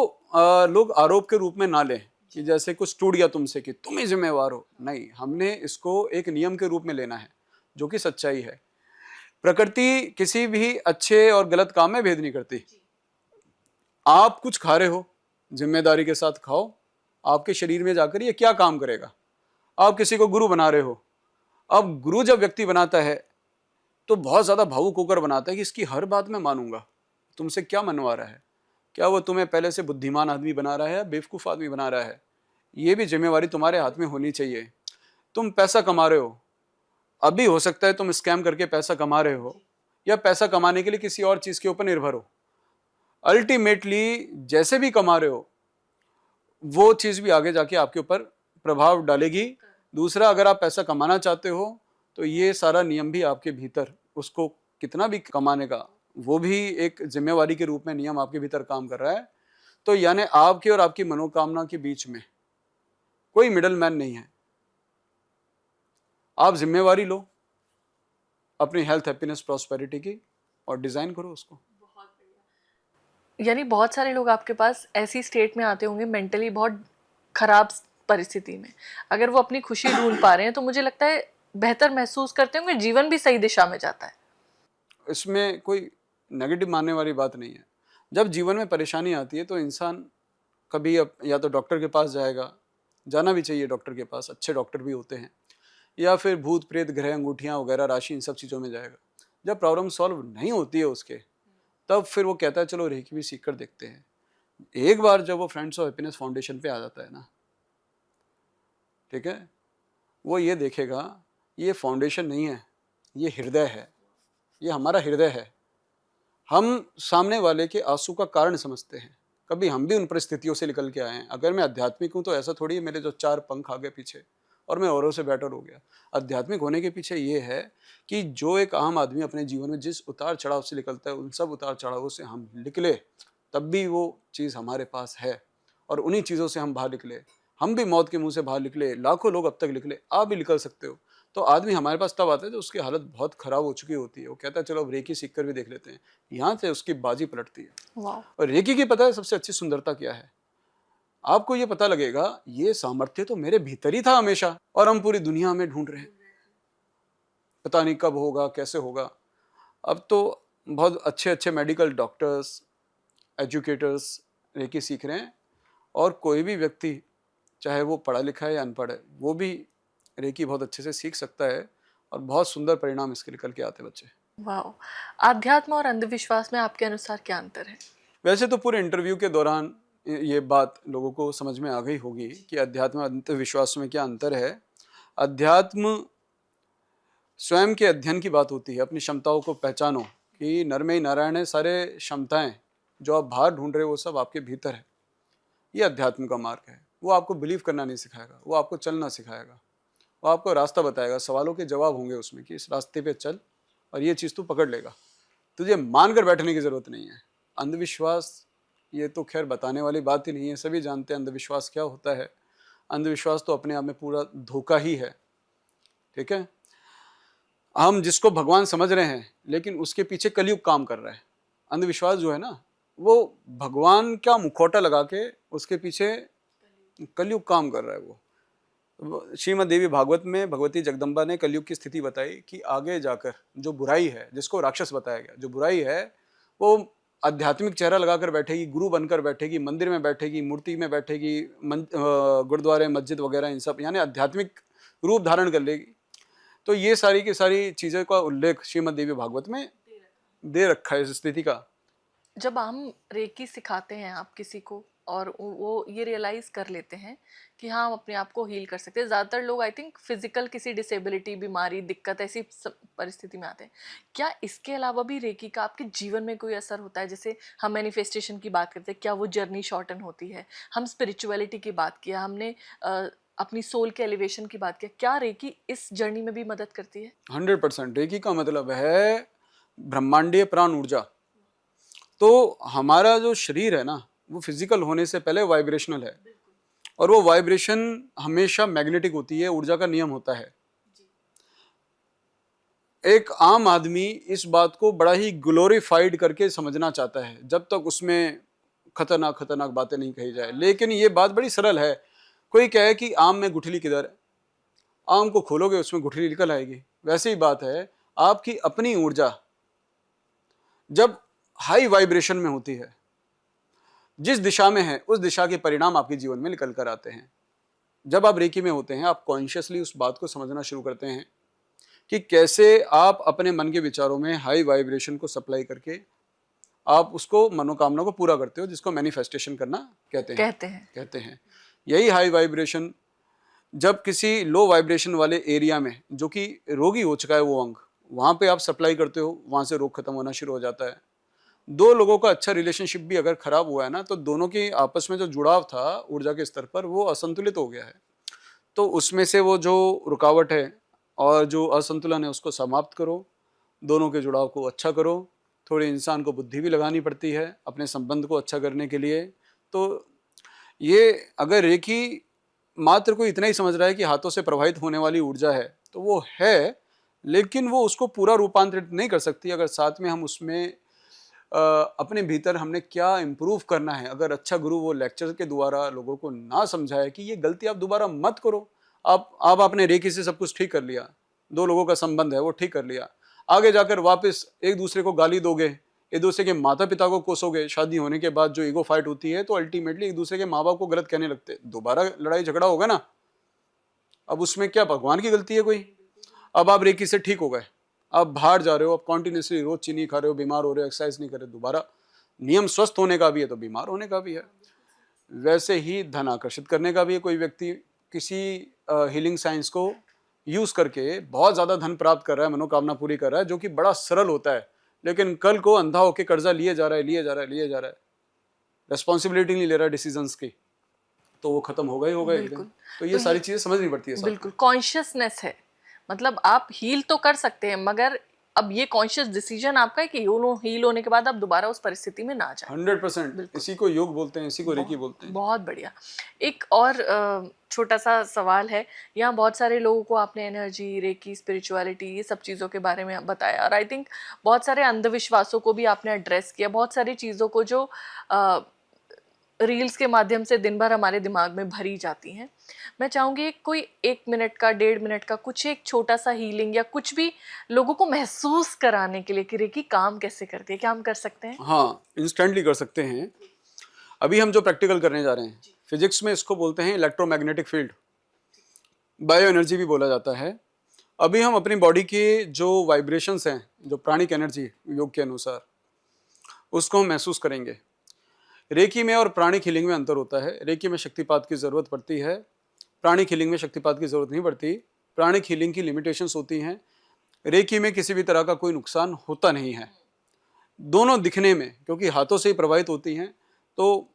लोग आरोप के रूप में ना लें कि जैसे कुछ टूट गया तुमसे कि तुम ही जिम्मेवार हो। नहीं, हमने इसको एक नियम के रूप में लेना है, जो कि सच्चाई है। प्रकृति किसी भी अच्छे और गलत काम में भेद नहीं करती। आप कुछ खा रहे हो, जिम्मेदारी के साथ खाओ, आपके शरीर में जाकर ये क्या काम करेगा। आप किसी को गुरु बना रहे हो। अब गुरु जब व्यक्ति बनाता है तो बहुत ज्यादा भावुक होकर बनाता है कि इसकी हर बात मैं मानूंगा। तुमसे क्या मनवा रहा है? क्या वो तुम्हें पहले से बुद्धिमान आदमी बना रहा है या बेवकूफ आदमी बना रहा है? ये भी जिम्मेवारी तुम्हारे हाथ में होनी चाहिए। तुम पैसा कमा रहे हो, अभी हो सकता है तुम स्कैम करके पैसा कमा रहे हो या पैसा कमाने के लिए किसी और चीज के ऊपर निर्भर हो। अल्टीमेटली जैसे भी कमा रहे हो वो चीज भी आगे जाके आपके ऊपर प्रभाव डालेगी। दूसरा, अगर आप पैसा कमाना चाहते हो तो ये सारा नियम भी आपके भीतर, उसको कितना भी कमाने का, वो भी एक जिम्मेवारी के रूप में नियम आपके भीतर काम कर रहा है। तो यानी आपके और आपकी मनोकामना के बीच में कोई मिडल मैन नहीं है। आप जिम्मेवारी लो अपनी हेल्थ, हैप्पीनेस, प्रॉस्पेरिटी की और डिजाइन करो उसको। यानी बहुत सारे लोग आपके पास ऐसी स्टेट में आते होंगे, मेंटली बहुत खराब परिस्थिति में, अगर वो अपनी खुशी ढूंढ पा रहे हैं तो मुझे लगता है बेहतर महसूस करते होंगे, जीवन भी सही दिशा में जाता है। इसमें कोई नेगेटिव मानने वाली बात नहीं है। जब जीवन में परेशानी आती है तो इंसान कभी या तो डॉक्टर के पास जाएगा, जाना भी चाहिए डॉक्टर के पास, अच्छे डॉक्टर भी होते हैं, या फिर भूत प्रेत, ग्रह, अंगूठियाँ वगैरह, राशि, इन सब चीज़ों में जाएगा। जब प्रॉब्लम सॉल्व नहीं होती है उसके, तब फिर वो कहता है चलो रेकी भी सीख कर देखते हैं। एक बार जब वो फ्रेंड्स ऑफ हैप्पीनेस फाउंडेशन पे आ जाता है ना, ठीक है, वो ये देखेगा ये फाउंडेशन नहीं है, ये हृदय है, ये हमारा हृदय है। हम सामने वाले के आंसू का कारण समझते हैं। कभी हम भी उन परिस्थितियों से निकल के आए हैं। अगर मैं आध्यात्मिक हूँ तो ऐसा थोड़ी है मेरे जो 4 पंख आ गए पीछे और मैं औरों से बेटर हो गया। आध्यात्मिक होने के पीछे ये है कि जो एक आम आदमी अपने जीवन में जिस उतार चढ़ाव से निकलता है, उन सब उतार चढ़ावों से हम निकले, तब भी वो चीज़ हमारे पास है और उन्हीं चीज़ों से हम बाहर निकले। हम भी मौत के मुंह से बाहर निकले, लाखों लोग अब तक निकले, आप भी निकल सकते हो। तो आदमी हमारे पास तब आता है जब उसकी हालत बहुत खराब हो चुकी होती है। वो कहता है चलो अब रेकी सीख कर भी देख लेते हैं। यहाँ से उसकी बाजी पलटती है। वाह। और रेकी की पता है सबसे अच्छी सुंदरता क्या है? आपको ये पता लगेगा ये सामर्थ्य तो मेरे भीतर ही था हमेशा और हम पूरी दुनिया में ढूंढ रहे हैं, पता नहीं कब होगा, कैसे होगा। अब तो बहुत अच्छे अच्छे मेडिकल डॉक्टर्स, एजुकेटर्स रेकी सीख रहे हैं और कोई भी व्यक्ति, चाहे वो पढ़ा लिखा है या अनपढ़ है, वो भी रेकी बहुत अच्छे से सीख सकता है और बहुत सुंदर परिणाम इसके निकल के आते हैं बच्चे। वाह। आध्यात्म और अंधविश्वास में आपके अनुसार क्या अंतर है? वैसे तो पूरे इंटरव्यू के दौरान ये बात लोगों को समझ में आ गई होगी कि अध्यात्म और अंधविश्वास में क्या अंतर है। अध्यात्म स्वयं के अध्ययन की बात होती है। अपनी क्षमताओं को पहचानो कि नर में ही नारायण है, सारे क्षमताएं जो आप बाहर ढूंढ रहे हो वो सब आपके भीतर है। ये अध्यात्म का मार्ग है। वो आपको बिलीव करना नहीं सिखाएगा, वो आपको चलना सिखाएगा, वो आपको रास्ता बताएगा। सवालों के जवाब होंगे उसमें कि इस रास्ते पे चल और ये चीज़ तू पकड़ लेगा। तुझे मान कर बैठने की ज़रूरत नहीं है। अंधविश्वास ये तो खैर बताने वाली बात ही नहीं है, सभी जानते हैं अंधविश्वास क्या होता है। अंधविश्वास तो अपने आप में पूरा धोखा ही है, ठीक है। हम जिसको भगवान समझ रहे हैं लेकिन उसके पीछे कलयुग काम कर रहा है। अंधविश्वास जो है ना, वो भगवान का मुखौटा लगा के उसके पीछे कलयुग काम कर रहा है। वो श्रीमद् देवी भागवत में भगवती जगदम्बा ने कलयुग की स्थिति बताई कि आगे जाकर जो बुराई है, जिसको राक्षस बताया गया, जो बुराई है वो आध्यात्मिक चेहरा लगाकर बैठेगी, गुरु बनकर बैठेगी, मंदिर में बैठेगी, मूर्ति में बैठेगी, गुरुद्वारे, मस्जिद वगैरह, इन सब यानी आध्यात्मिक रूप धारण कर लेगी। तो ये सारी की सारी चीज़ों का उल्लेख श्रीमद् देवी भागवत में दे रखा है इस स्थिति का। जब हम रेकी सिखाते हैं आप किसी को और वो ये रियलाइज़ कर लेते हैं कि हाँ हम अपने आप को हील कर सकते हैं, ज़्यादातर लोग आई थिंक फिजिकल किसी डिसेबिलिटी, बीमारी, दिक्कत ऐसी परिस्थिति में आते हैं। क्या इसके अलावा भी रेकी का आपके जीवन में कोई असर होता है? जैसे हम मैनिफेस्टेशन की बात करते हैं, क्या वो जर्नी शॉर्टन होती है? हम स्पिरिचुअलिटी की बात किया, हमने अपनी सोल के एलिवेशन की बात किया, क्या रेकी इस जर्नी में भी मदद करती है? 100% रेकी का मतलब है ब्रह्मांडीय प्राण ऊर्जा। तो हमारा जो शरीर है ना, वो फिजिकल होने से पहले वाइब्रेशनल है और वो वाइब्रेशन हमेशा मैग्नेटिक होती है, ऊर्जा का नियम होता है। एक आम आदमी इस बात को बड़ा ही ग्लोरीफाइड करके समझना चाहता है जब तक उसमें खतरनाक खतरनाक बातें नहीं कही जाए। लेकिन ये बात बड़ी सरल है। कोई कहे कि आम में गुठली किधर है, आम को खोलोगे उसमें गुठली निकल आएगी। वैसे ही बात है, आपकी अपनी ऊर्जा जब हाई वाइब्रेशन में होती है, जिस दिशा में है उस दिशा के परिणाम आपके जीवन में निकल कर आते हैं। जब आप रेकी में होते हैं, आप कॉन्शियसली उस बात को समझना शुरू करते हैं कि कैसे आप अपने मन के विचारों में हाई वाइब्रेशन को सप्लाई करके आप उसको मनोकामना को पूरा करते हो, जिसको मैनिफेस्टेशन करना कहते हैं। यही हाई वाइब्रेशन जब किसी लो वाइब्रेशन वाले एरिया में, जो कि रोगी हो चुका है वो अंग, वहाँ पे आप सप्लाई करते हो, वहाँ से रोग खत्म होना शुरू हो जाता है। दो लोगों का अच्छा रिलेशनशिप भी अगर खराब हुआ है ना, तो दोनों के आपस में जो जुड़ाव था ऊर्जा के स्तर पर, वो असंतुलित हो गया है। तो उसमें से वो जो रुकावट है और जो असंतुलन है उसको समाप्त करो, दोनों के जुड़ाव को अच्छा करो। थोड़ी इंसान को बुद्धि भी लगानी पड़ती है अपने संबंध को अच्छा करने के लिए। तो ये अगर रेकी मात्र कोई इतना ही समझ रहा है कि हाथों से प्रवाहित होने वाली ऊर्जा है, तो वो है, लेकिन वो उसको पूरा रूपांतरित नहीं कर सकती अगर साथ में हम उसमें अपने भीतर हमने क्या इम्प्रूव करना है। अगर अच्छा गुरु वो लेक्चर के द्वारा लोगों को ना समझाए कि ये गलती आप दोबारा मत करो। आप आपने रेकी से सब कुछ ठीक कर लिया, दो लोगों का संबंध है वो ठीक कर लिया, आगे जाकर वापस एक दूसरे को गाली दोगे, एक दूसरे के माता पिता को कोसोगे, शादी होने के बाद जो ईगो फाइट होती है, तो अल्टीमेटली एक दूसरे के माँ बाप को गलत कहने लगते, दोबारा लड़ाई झगड़ा होगा ना। अब उसमें क्या भगवान की गलती है कोई? अब आप रेकी से ठीक हो गए, आप बाहर जा रहे हो, आप कॉन्टिन्यूसली रोज चीनी खा रहे हो, बीमार हो रहे हो, एक्सरसाइज नहीं कर रहे, दोबारा नियम स्वस्थ होने का भी है तो बीमार होने का भी है। वैसे ही धन आकर्षित करने का भी है। कोई व्यक्ति किसी हीलिंग साइंस को यूज करके बहुत ज्यादा धन प्राप्त कर रहा है, मनोकामना पूरी कर रहा है, जो कि बड़ा सरल होता है, लेकिन कल को अंधा होकर कर्जा लिए जा रहा है, रेस्पॉन्सिबिलिटी नहीं ले रहा है डिसीजंस की, तो वो खत्म होगा ही होगा एक दिन। तो ये सारी चीजें समझनी पड़ती है। बिल्कुल कॉन्शियसनेस है, मतलब आप हील तो कर सकते हैं, मगर अब ये कॉन्शियस डिसीजन आपका है कि हील होने के बाद आप दोबारा उस परिस्थिति में ना जाए। 100%। इसी को योग बोलते हैं, इसी को रेकी बोलते हैं। बहुत बढ़िया। एक और छोटा सा सवाल है, यहाँ बहुत सारे लोगों को आपने एनर्जी, रेकी, स्पिरिचुअलिटी, ये सब चीज़ों के बारे में बताया, और आई थिंक बहुत सारे अंधविश्वासों को भी आपने एड्रेस किया, बहुत सारी चीज़ों को जो रील्स के माध्यम से दिन भर हमारे दिमाग में भरी जाती हैं। मैं चाहूँगी कोई 1 मिनट का, 1.5 मिनट का कुछ एक छोटा सा हीलिंग या कुछ भी लोगों को महसूस कराने के लिए कि रेकी काम कैसे करती है, क्या हम कर सकते हैं? हाँ, इंस्टेंटली कर सकते हैं। अभी हम जो प्रैक्टिकल करने जा रहे हैं, फिजिक्स में इसको बोलते हैं इलेक्ट्रोमैग्नेटिक फील्ड, बायो एनर्जी भी बोला जाता है। अभी हम अपनी बॉडी के जो वाइब्रेशंस हैं, जो प्राणिक एनर्जी योग के अनुसार, उसको हम महसूस करेंगे। रेकी में और प्राणिक हीलिंग में अंतर होता है। रेकी में शक्तिपात की ज़रूरत पड़ती है, प्राणिक हीलिंग में शक्तिपात की ज़रूरत नहीं पड़ती। प्राणिक हीलिंग की लिमिटेशंस होती हैं, रेकी में किसी भी तरह का कोई नुकसान होता नहीं है। दोनों दिखने में, क्योंकि हाथों से ही प्रवाहित होती हैं, तो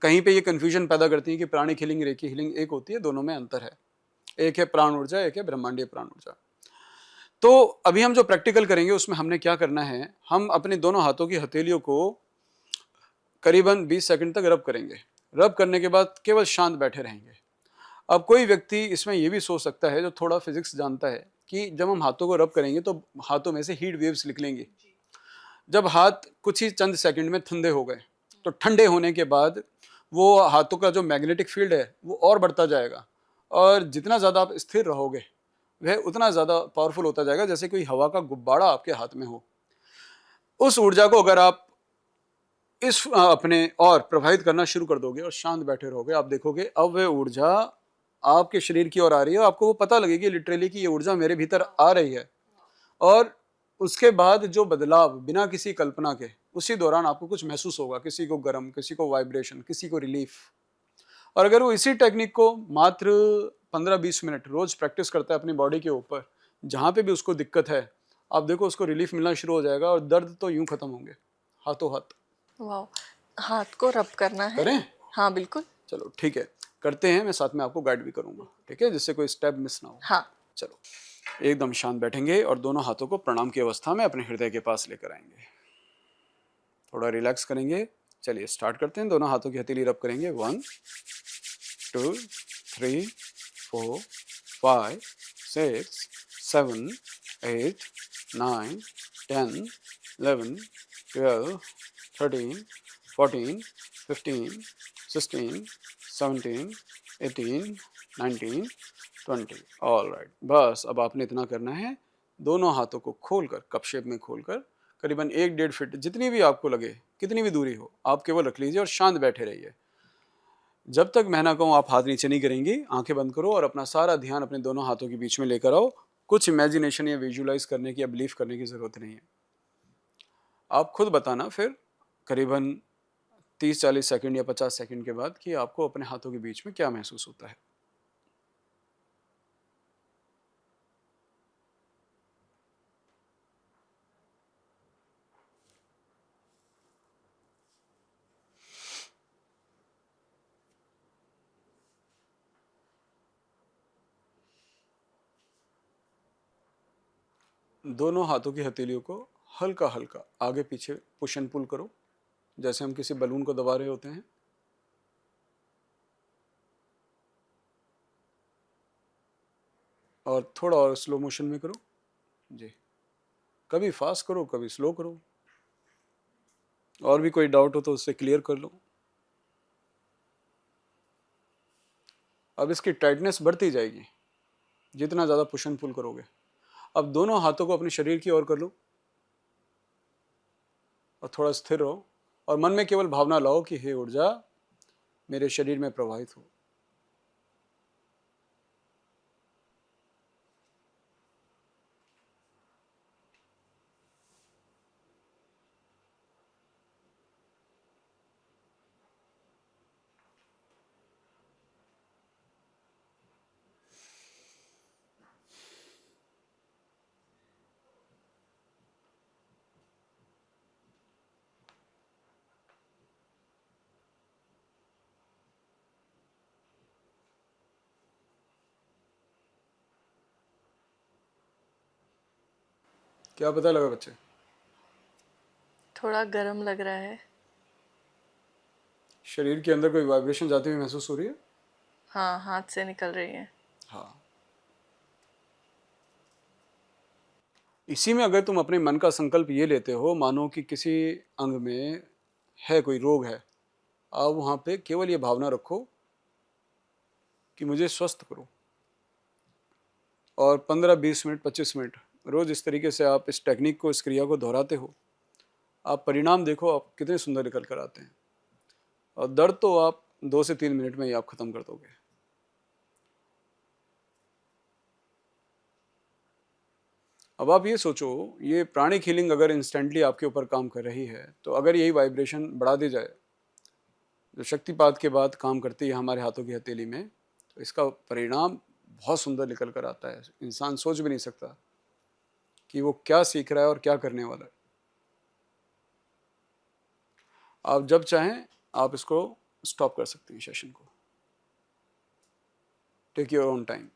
कहीं पे ये कन्फ्यूजन पैदा करती है कि प्राणिक हीलिंग, रेकी हीलिंग एक होती है, दोनों में अंतर है। एक है प्राण ऊर्जा, एक है ब्रह्मांडीय प्राण ऊर्जा। तो अभी हम जो प्रैक्टिकल करेंगे उसमें हमने क्या करना है, हम अपने दोनों हाथों की हथेलियों को करीबन 20 सेकंड तक रब करेंगे। रब करने के बाद केवल शांत बैठे रहेंगे। अब कोई व्यक्ति इसमें ये भी सोच सकता है, जो थोड़ा फिजिक्स जानता है, कि जब हम हाथों को रब करेंगे तो हाथों में से हीट वेव्स निकलेंगी। जब हाथ कुछ ही चंद सेकंड में ठंडे हो गए, तो ठंडे होने के बाद वो हाथों का जो मैग्नेटिक फील्ड है वो और बढ़ता जाएगा, और जितना ज़्यादा आप स्थिर रहोगे वह उतना ज़्यादा पावरफुल होता जाएगा, जैसे कोई हवा का गुब्बारा आपके हाथ में हो। उस ऊर्जा को अगर आप इस अपने और प्रभावित करना शुरू कर दोगे और शांत बैठे रहोगे, आप देखोगे अब वह ऊर्जा आपके शरीर की ओर आ रही है, आपको वो पता लगेगी लिटरली कि ये ऊर्जा मेरे भीतर आ रही है। और उसके बाद जो बदलाव बिना किसी कल्पना के उसी दौरान आपको कुछ महसूस होगा, किसी को गर्म, किसी को वाइब्रेशन, किसी को रिलीफ। और अगर वो इसी टेक्निक को मात्र 15-20 मिनट रोज प्रैक्टिस करता है अपनी बॉडी के ऊपर, जहाँ पे भी उसको दिक्कत है, आप देखो उसको रिलीफ मिलना शुरू हो जाएगा, और दर्द तो यूं खत्म होंगे हाथों हाथ। वाह, हाथ को रब करना है? करें? हाँ बिल्कुल। चलो ठीक है, करते हैं। मैं साथ में आपको गाइड भी करूंगा, ठीक है, जिससे कोई स्टेप मिस ना हो। हाँ। चलो, एकदम शांत बैठेंगे और दोनों हाथों को प्रणाम की अवस्था में अपने हृदय के पास लेकर आएंगे। थोड़ा रिलैक्स करेंगे। चलिए स्टार्ट करते हैं। दोनों हाथों की हथेली रब करेंगे। 1 2 3 4 5 6 7 8 9 10 11 12 13 14 15 16 17 18 19 20। ऑल राइट, बस अब आपने इतना करना है। दोनों हाथों को खोलकर, कप शेप में खोलकर, करीबन 1-1.5 फीट, जितनी भी आपको लगे, कितनी भी दूरी हो, आप केवल रख लीजिए और शांत बैठे रहिए। जब तक मैं ना कहूँ आप हाथ नीचे नहीं करेंगी, आंखें बंद करो और अपना सारा ध्यान अपने दोनों हाथों के बीच में लेकर आओ। कुछ इमेजिनेशन या विजुलाइज करने की या बिलीव करने की ज़रूरत नहीं है। आप खुद बताना फिर करीबन 30-40 सेकंड या 50 सेकंड के बाद कि आपको अपने हाथों के बीच में क्या महसूस होता है। दोनों हाथों की हथेलियों को हल्का हल्का आगे पीछे पुश एंड पुल करो, जैसे हम किसी बलून को दबा रहे होते हैं। और थोड़ा और स्लो मोशन में करो जी। कभी फास्ट करो, कभी स्लो करो। और भी कोई डाउट हो तो उससे क्लियर कर लो। अब इसकी टाइटनेस बढ़ती जाएगी जितना ज़्यादा पुश एंड पुल करोगे। अब दोनों हाथों को अपने शरीर की ओर कर लो और थोड़ा स्थिर रहो और मन में केवल भावना लाओ कि हे ऊर्जा मेरे शरीर में प्रवाहित हो। क्या पता लगा बच्चे? थोड़ा गर्म लग रहा है। शरीर के अंदर कोई वाइब्रेशन जाती हुई महसूस हो रही है? हाँ, हाथ से निकल रही है। हाँ। इसी में अगर तुम अपने मन का संकल्प ये लेते हो, मानो कि किसी अंग में है कोई रोग है, आप वहाँ पे केवल ये भावना रखो कि मुझे स्वस्थ करो। और 15-20 मिनट 25 मिनट रोज इस तरीके से आप इस टेक्निक को, इस क्रिया को दोहराते हो, आप परिणाम देखो आप कितने सुंदर निकल कर आते हैं। और दर्द तो आप 2 से 3 मिनट में ही आप खत्म कर दोगे। अब आप ये सोचो, ये प्राणिक हीलिंग अगर इंस्टेंटली आपके ऊपर काम कर रही है, तो अगर यही वाइब्रेशन बढ़ा दी जाए जो शक्तिपात के बाद काम करती है हमारे हाथों की हथेली में, तो इसका परिणाम बहुत सुंदर निकल कर आता है। इंसान सोच भी नहीं सकता कि वो क्या सीख रहा है और क्या करने वाला है। आप जब चाहें आप इसको स्टॉप कर सकते हैं सेशन को। Take your own time.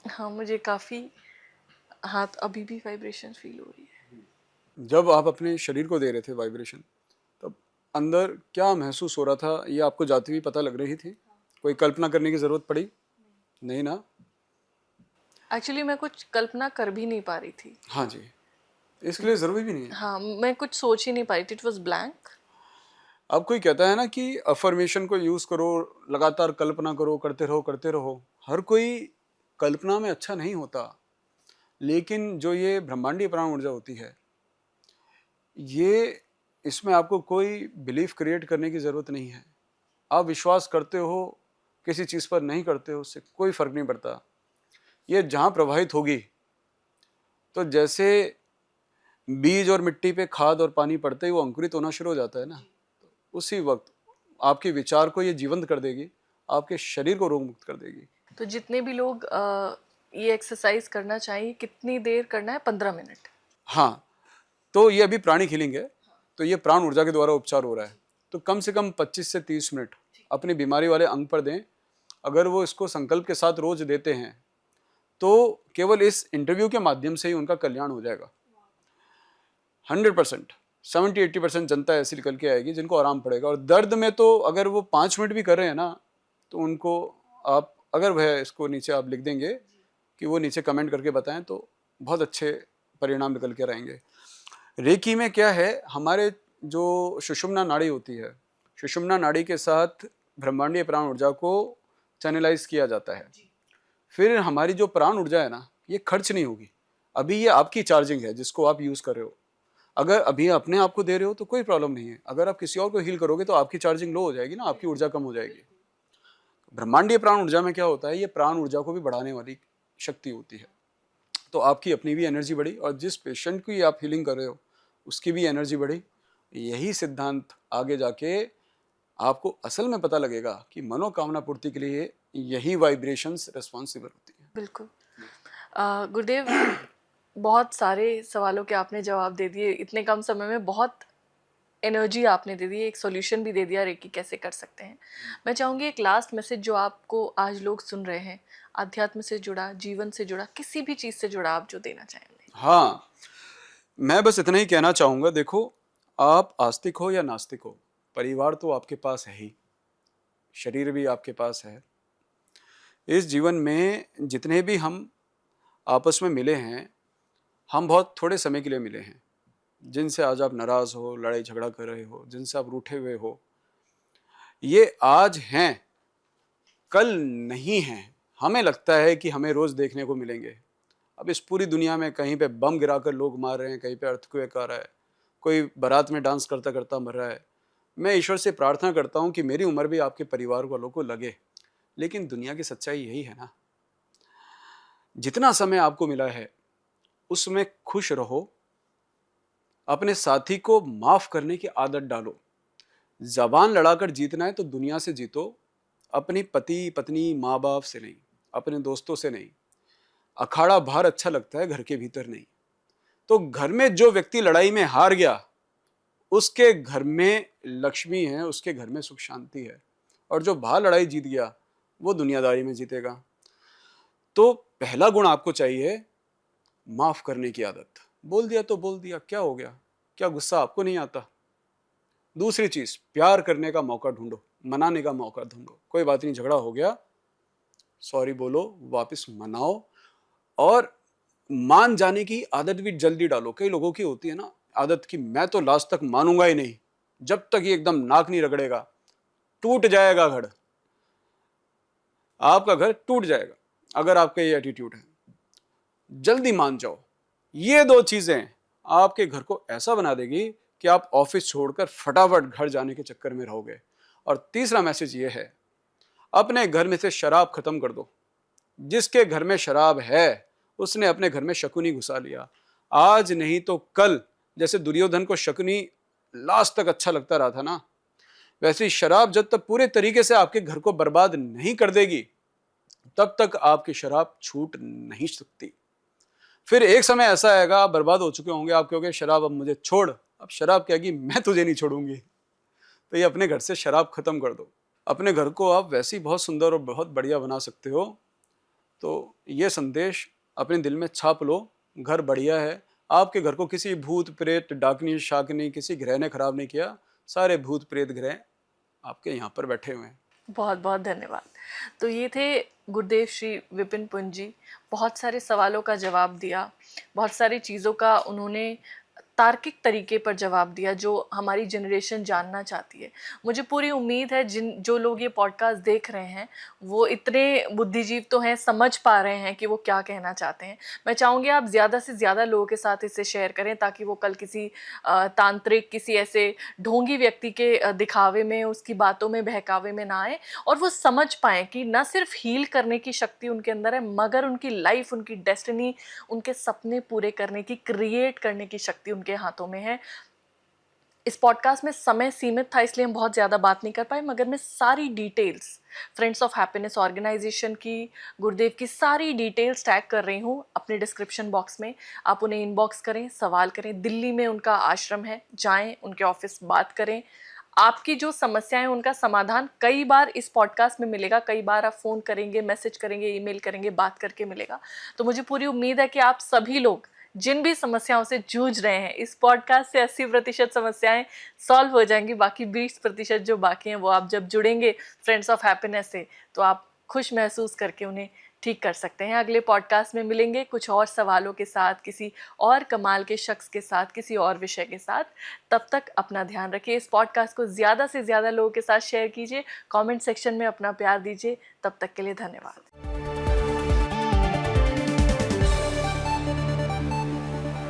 हाँ, मुझे काफ़ी हाथ अभी भी वाइब्रेशन फील हो रही है। जब आप अपने शरीर को दे रहे थे वाइब्रेशन, तब अंदर क्या महसूस हो रहा था ये आपको जाती हुई पता लग रही थी? कोई कल्पना करने की ज़रूरत पड़ी? नहीं ना? एक्चुअली मैं कुछ कल्पना कर भी नहीं पा रही थी। हाँ जी, इसके लिए ज़रूरी भी नहीं है। हाँ, मैं कुछ सोच ही नहीं पा रही थी। It was blank. अब कोई कहता है ना कि अफर्मेशन को यूज़ करो, लगातार कल्पना करो, करते रहो, करते रहो। हर कोई कल्पना में अच्छा नहीं होता, लेकिन जो ये ब्रह्मांडीय प्राण ऊर्जा होती है, ये इसमें आपको कोई बिलीफ क्रिएट करने की ज़रूरत नहीं है। आप विश्वास करते हो, किसी चीज़ पर नहीं करते हो, उससे कोई फ़र्क नहीं पड़ता। ये जहाँ प्रवाहित होगी, तो जैसे बीज और मिट्टी पे खाद और पानी पड़ते ही वो अंकुरित होना शुरू हो जाता है ना, उसी वक्त आपके विचार को ये जीवंत कर देगी, आपके शरीर को रोग मुक्त कर देगी। तो जितने भी लोग ये एक्सरसाइज करना चाहिए, कितनी देर करना है? 15 मिनट। हाँ, तो ये अभी प्राणिक हीलिंग है, तो ये प्राण ऊर्जा के द्वारा उपचार हो रहा है। तो कम से कम 25 से 30 मिनट अपनी बीमारी वाले अंग पर दें। अगर वो इसको संकल्प के साथ रोज देते हैं, तो केवल इस इंटरव्यू के माध्यम से ही उनका कल्याण हो जाएगा। 100%, 70-80% जनता ऐसी निकल के आएगी जिनको आराम पड़ेगा। और दर्द में तो अगर वो 5 मिनट भी कर रहे हैं ना, तो उनको आप अगर वह इसको नीचे आप लिख देंगे कि वो नीचे कमेंट करके बताएं, तो बहुत अच्छे परिणाम निकल के आएंगे। रेकी में क्या है, हमारे जो सुषुम्ना नाड़ी होती है, सुषुम्ना नाड़ी के साथ ब्रह्मांडीय प्राण ऊर्जा को चैनलाइज किया जाता है। फिर हमारी जो प्राण ऊर्जा है ना, ये खर्च नहीं होगी। अभी ये आपकी चार्जिंग है जिसको आप यूज कर रहे हो। अगर अभी अपने आप को दे रहे हो तो कोई प्रॉब्लम नहीं है। अगर आप किसी और को हील करोगे तो आपकी चार्जिंग लो हो जाएगी ना, आपकी ऊर्जा कम हो जाएगी। ब्रह्मांडीय प्राण ऊर्जा में क्या होता है, ये प्राण ऊर्जा को भी बढ़ाने वाली शक्ति होती है। तो आपकी अपनी भी एनर्जी बढ़ी और जिस पेशेंट की आप हीलिंग कर रहे हो उसकी भी एनर्जी बढ़ी। यही सिद्धांत आगे जाके आपको असल में पता लगेगा कि मनोकामना पूर्ति के लिए यही वाइब्रेशंस रिस्पॉन्सिबल होती है। बिल्कुल। गुरुदेव, बहुत सारे सवालों के आपने जवाब दे दिए इतने कम समय में। बहुत एनर्जी आपने दे दी, एक सॉल्यूशन भी दे दिया रेकी कैसे कर सकते हैं। मैं चाहूँगी एक लास्ट मैसेज जो आपको आज लोग सुन रहे हैं, अध्यात्म से जुड़ा, जीवन से जुड़ा, किसी भी चीज़ से जुड़ा, आप जो देना चाहेंगे। हाँ, मैं बस इतना ही कहना चाहूँगा, देखो आप आस्तिक हो या नास्तिक हो, परिवार तो आपके पास है ही, शरीर भी आपके पास है। इस जीवन में जितने भी हम आपस में मिले हैं, हम बहुत थोड़े समय के लिए मिले हैं। जिनसे आज आप नाराज़ हो, लड़ाई झगड़ा कर रहे हो, जिनसे आप रूठे हुए हो, ये आज हैं, कल नहीं हैं। हमें लगता है कि हमें रोज़ देखने को मिलेंगे। अब इस पूरी दुनिया में कहीं पे बम गिराकर लोग मार रहे हैं, कहीं पे अर्थक्वेक आ रहा है, कोई बारात में डांस करता करता मर रहा है। मैं ईश्वर से प्रार्थना करता हूँ कि मेरी उम्र भी आपके परिवार वालों को लगे, लेकिन दुनिया की सच्चाई यही है ना। जितना समय आपको मिला है उसमें खुश रहो, अपने साथी को माफ करने की आदत डालो। जबान लड़ाकर जीतना है तो दुनिया से जीतो, अपनी पति पत्नी माँ बाप से नहीं, अपने दोस्तों से नहीं। अखाड़ा बाहर अच्छा लगता है, घर के भीतर नहीं। तो घर में जो व्यक्ति लड़ाई में हार गया, उसके घर में लक्ष्मी है, उसके घर में सुख शांति है। और जो बाहर लड़ाई जीत गया वो दुनियादारी में जीतेगा। तो पहला गुण आपको चाहिए माफ करने की आदत। बोल दिया तो बोल दिया, क्या हो गया, क्या गुस्सा आपको नहीं आता? दूसरी चीज, प्यार करने का मौका ढूंढो, मनाने का मौका ढूंढो। कोई बात नहीं, झगड़ा हो गया, सॉरी बोलो, वापस मनाओ। और मान जाने की आदत भी जल्दी डालो। कई लोगों की होती है ना आदत कि मैं तो लास्ट तक मानूंगा ही नहीं, जब तक ये एकदम नाक नहीं रगड़ेगा। टूट जाएगा घर, आपका घर टूट जाएगा अगर आपका ये एटीट्यूड है। जल्दी मान जाओ। ये दो चीजें आपके घर को ऐसा बना देगी कि आप ऑफिस छोड़कर फटाफट घर जाने के चक्कर में रहोगे। और तीसरा मैसेज ये है, अपने घर में से शराब खत्म कर दो। जिसके घर में शराब है उसने अपने घर में शकुनी घुसा लिया। आज नहीं तो कल, जैसे दुर्योधन को शकुनी लास्ट तक अच्छा लगता रहा था ना, वैसे ही शराब जब तक पूरे तरीके से आपके घर को बर्बाद नहीं कर देगी तब तक आपकी शराब छूट नहीं सकती। फिर एक समय ऐसा आएगा, आप बर्बाद हो चुके होंगे, आप कहोगे शराब अब मुझे छोड़। अब शराब कहेगी मैं तुझे नहीं छोड़ूंगी। तो ये अपने घर से शराब खत्म कर दो। अपने घर को आप वैसे ही बहुत सुंदर और बहुत बढ़िया बना सकते हो। तो ये संदेश अपने दिल में छाप लो। घर बढ़िया है, आपके घर को किसी भूत प्रेत डाकनी शाकनी किसी ग्रह ने खराब नहीं किया। सारे भूत प्रेत ग्रह आपके यहाँ पर बैठे हुए हैं। बहुत बहुत धन्यवाद। तो ये थे गुरुदेव श्री विपिन पुंज जी। बहुत सारे सवालों का जवाब दिया, बहुत सारी चीज़ों का उन्होंने तार्किक तरीके पर जवाब दिया जो हमारी जनरेशन जानना चाहती है। मुझे पूरी उम्मीद है जो लोग ये पॉडकास्ट देख रहे हैं वो इतने बुद्धिजीव तो हैं, समझ पा रहे हैं कि वो क्या कहना चाहते हैं। मैं चाहूँगी आप ज़्यादा से ज़्यादा लोगों के साथ इसे शेयर करें ताकि वो कल किसी तांत्रिक, किसी ऐसे ढोंगी व्यक्ति के दिखावे में, उसकी बातों में, बहकावे में ना आए और वो समझ पाएँ कि न सिर्फ हील करने की शक्ति उनके अंदर है मगर उनकी लाइफ, उनकी डेस्टिनी, उनके सपने पूरे करने की, क्रिएट करने की शक्ति के हाथों में है। इस पॉडकास्ट में समय सीमित था इसलिए हम बहुत ज़्यादा बात नहीं कर पाए, मगर मैं सारी details friends of happiness organisation की, गुरुदेव की सारी डिटेल्स टैग कर रही हूँ अपने डिस्क्रिप्शन बॉक्स में। आप उन्हें इनबॉक्स करें, सवाल करें। दिल्ली में उनका आश्रम है, जाएं, उनके ऑफिस बात करें। आपकी जो समस्याएं उनका समाधान कई बार इस पॉडकास्ट में मिलेगा, कई बार आप फ़ोन करेंगे, मैसेज करेंगे, ईमेल करेंगे, बात करके मिलेगा। तो मुझे पूरी उम्मीद है कि आप सभी लोग जिन भी समस्याओं से जूझ रहे हैं, इस पॉडकास्ट से 80% समस्याएं सॉल्व हो जाएंगी। बाकी 20% जो बाकी हैं वो आप जब जुड़ेंगे फ्रेंड्स ऑफ हैप्पीनेस से तो आप खुश महसूस करके उन्हें ठीक कर सकते हैं। अगले पॉडकास्ट में मिलेंगे कुछ और सवालों के साथ, किसी और कमाल के शख्स के साथ, किसी और विषय के साथ। तब तक अपना ध्यान रखिए। इस पॉडकास्ट को ज़्यादा से ज़्यादा लोगों के साथ शेयर कीजिए, कमेंट सेक्शन में अपना प्यार दीजिए। तब तक के लिए धन्यवाद।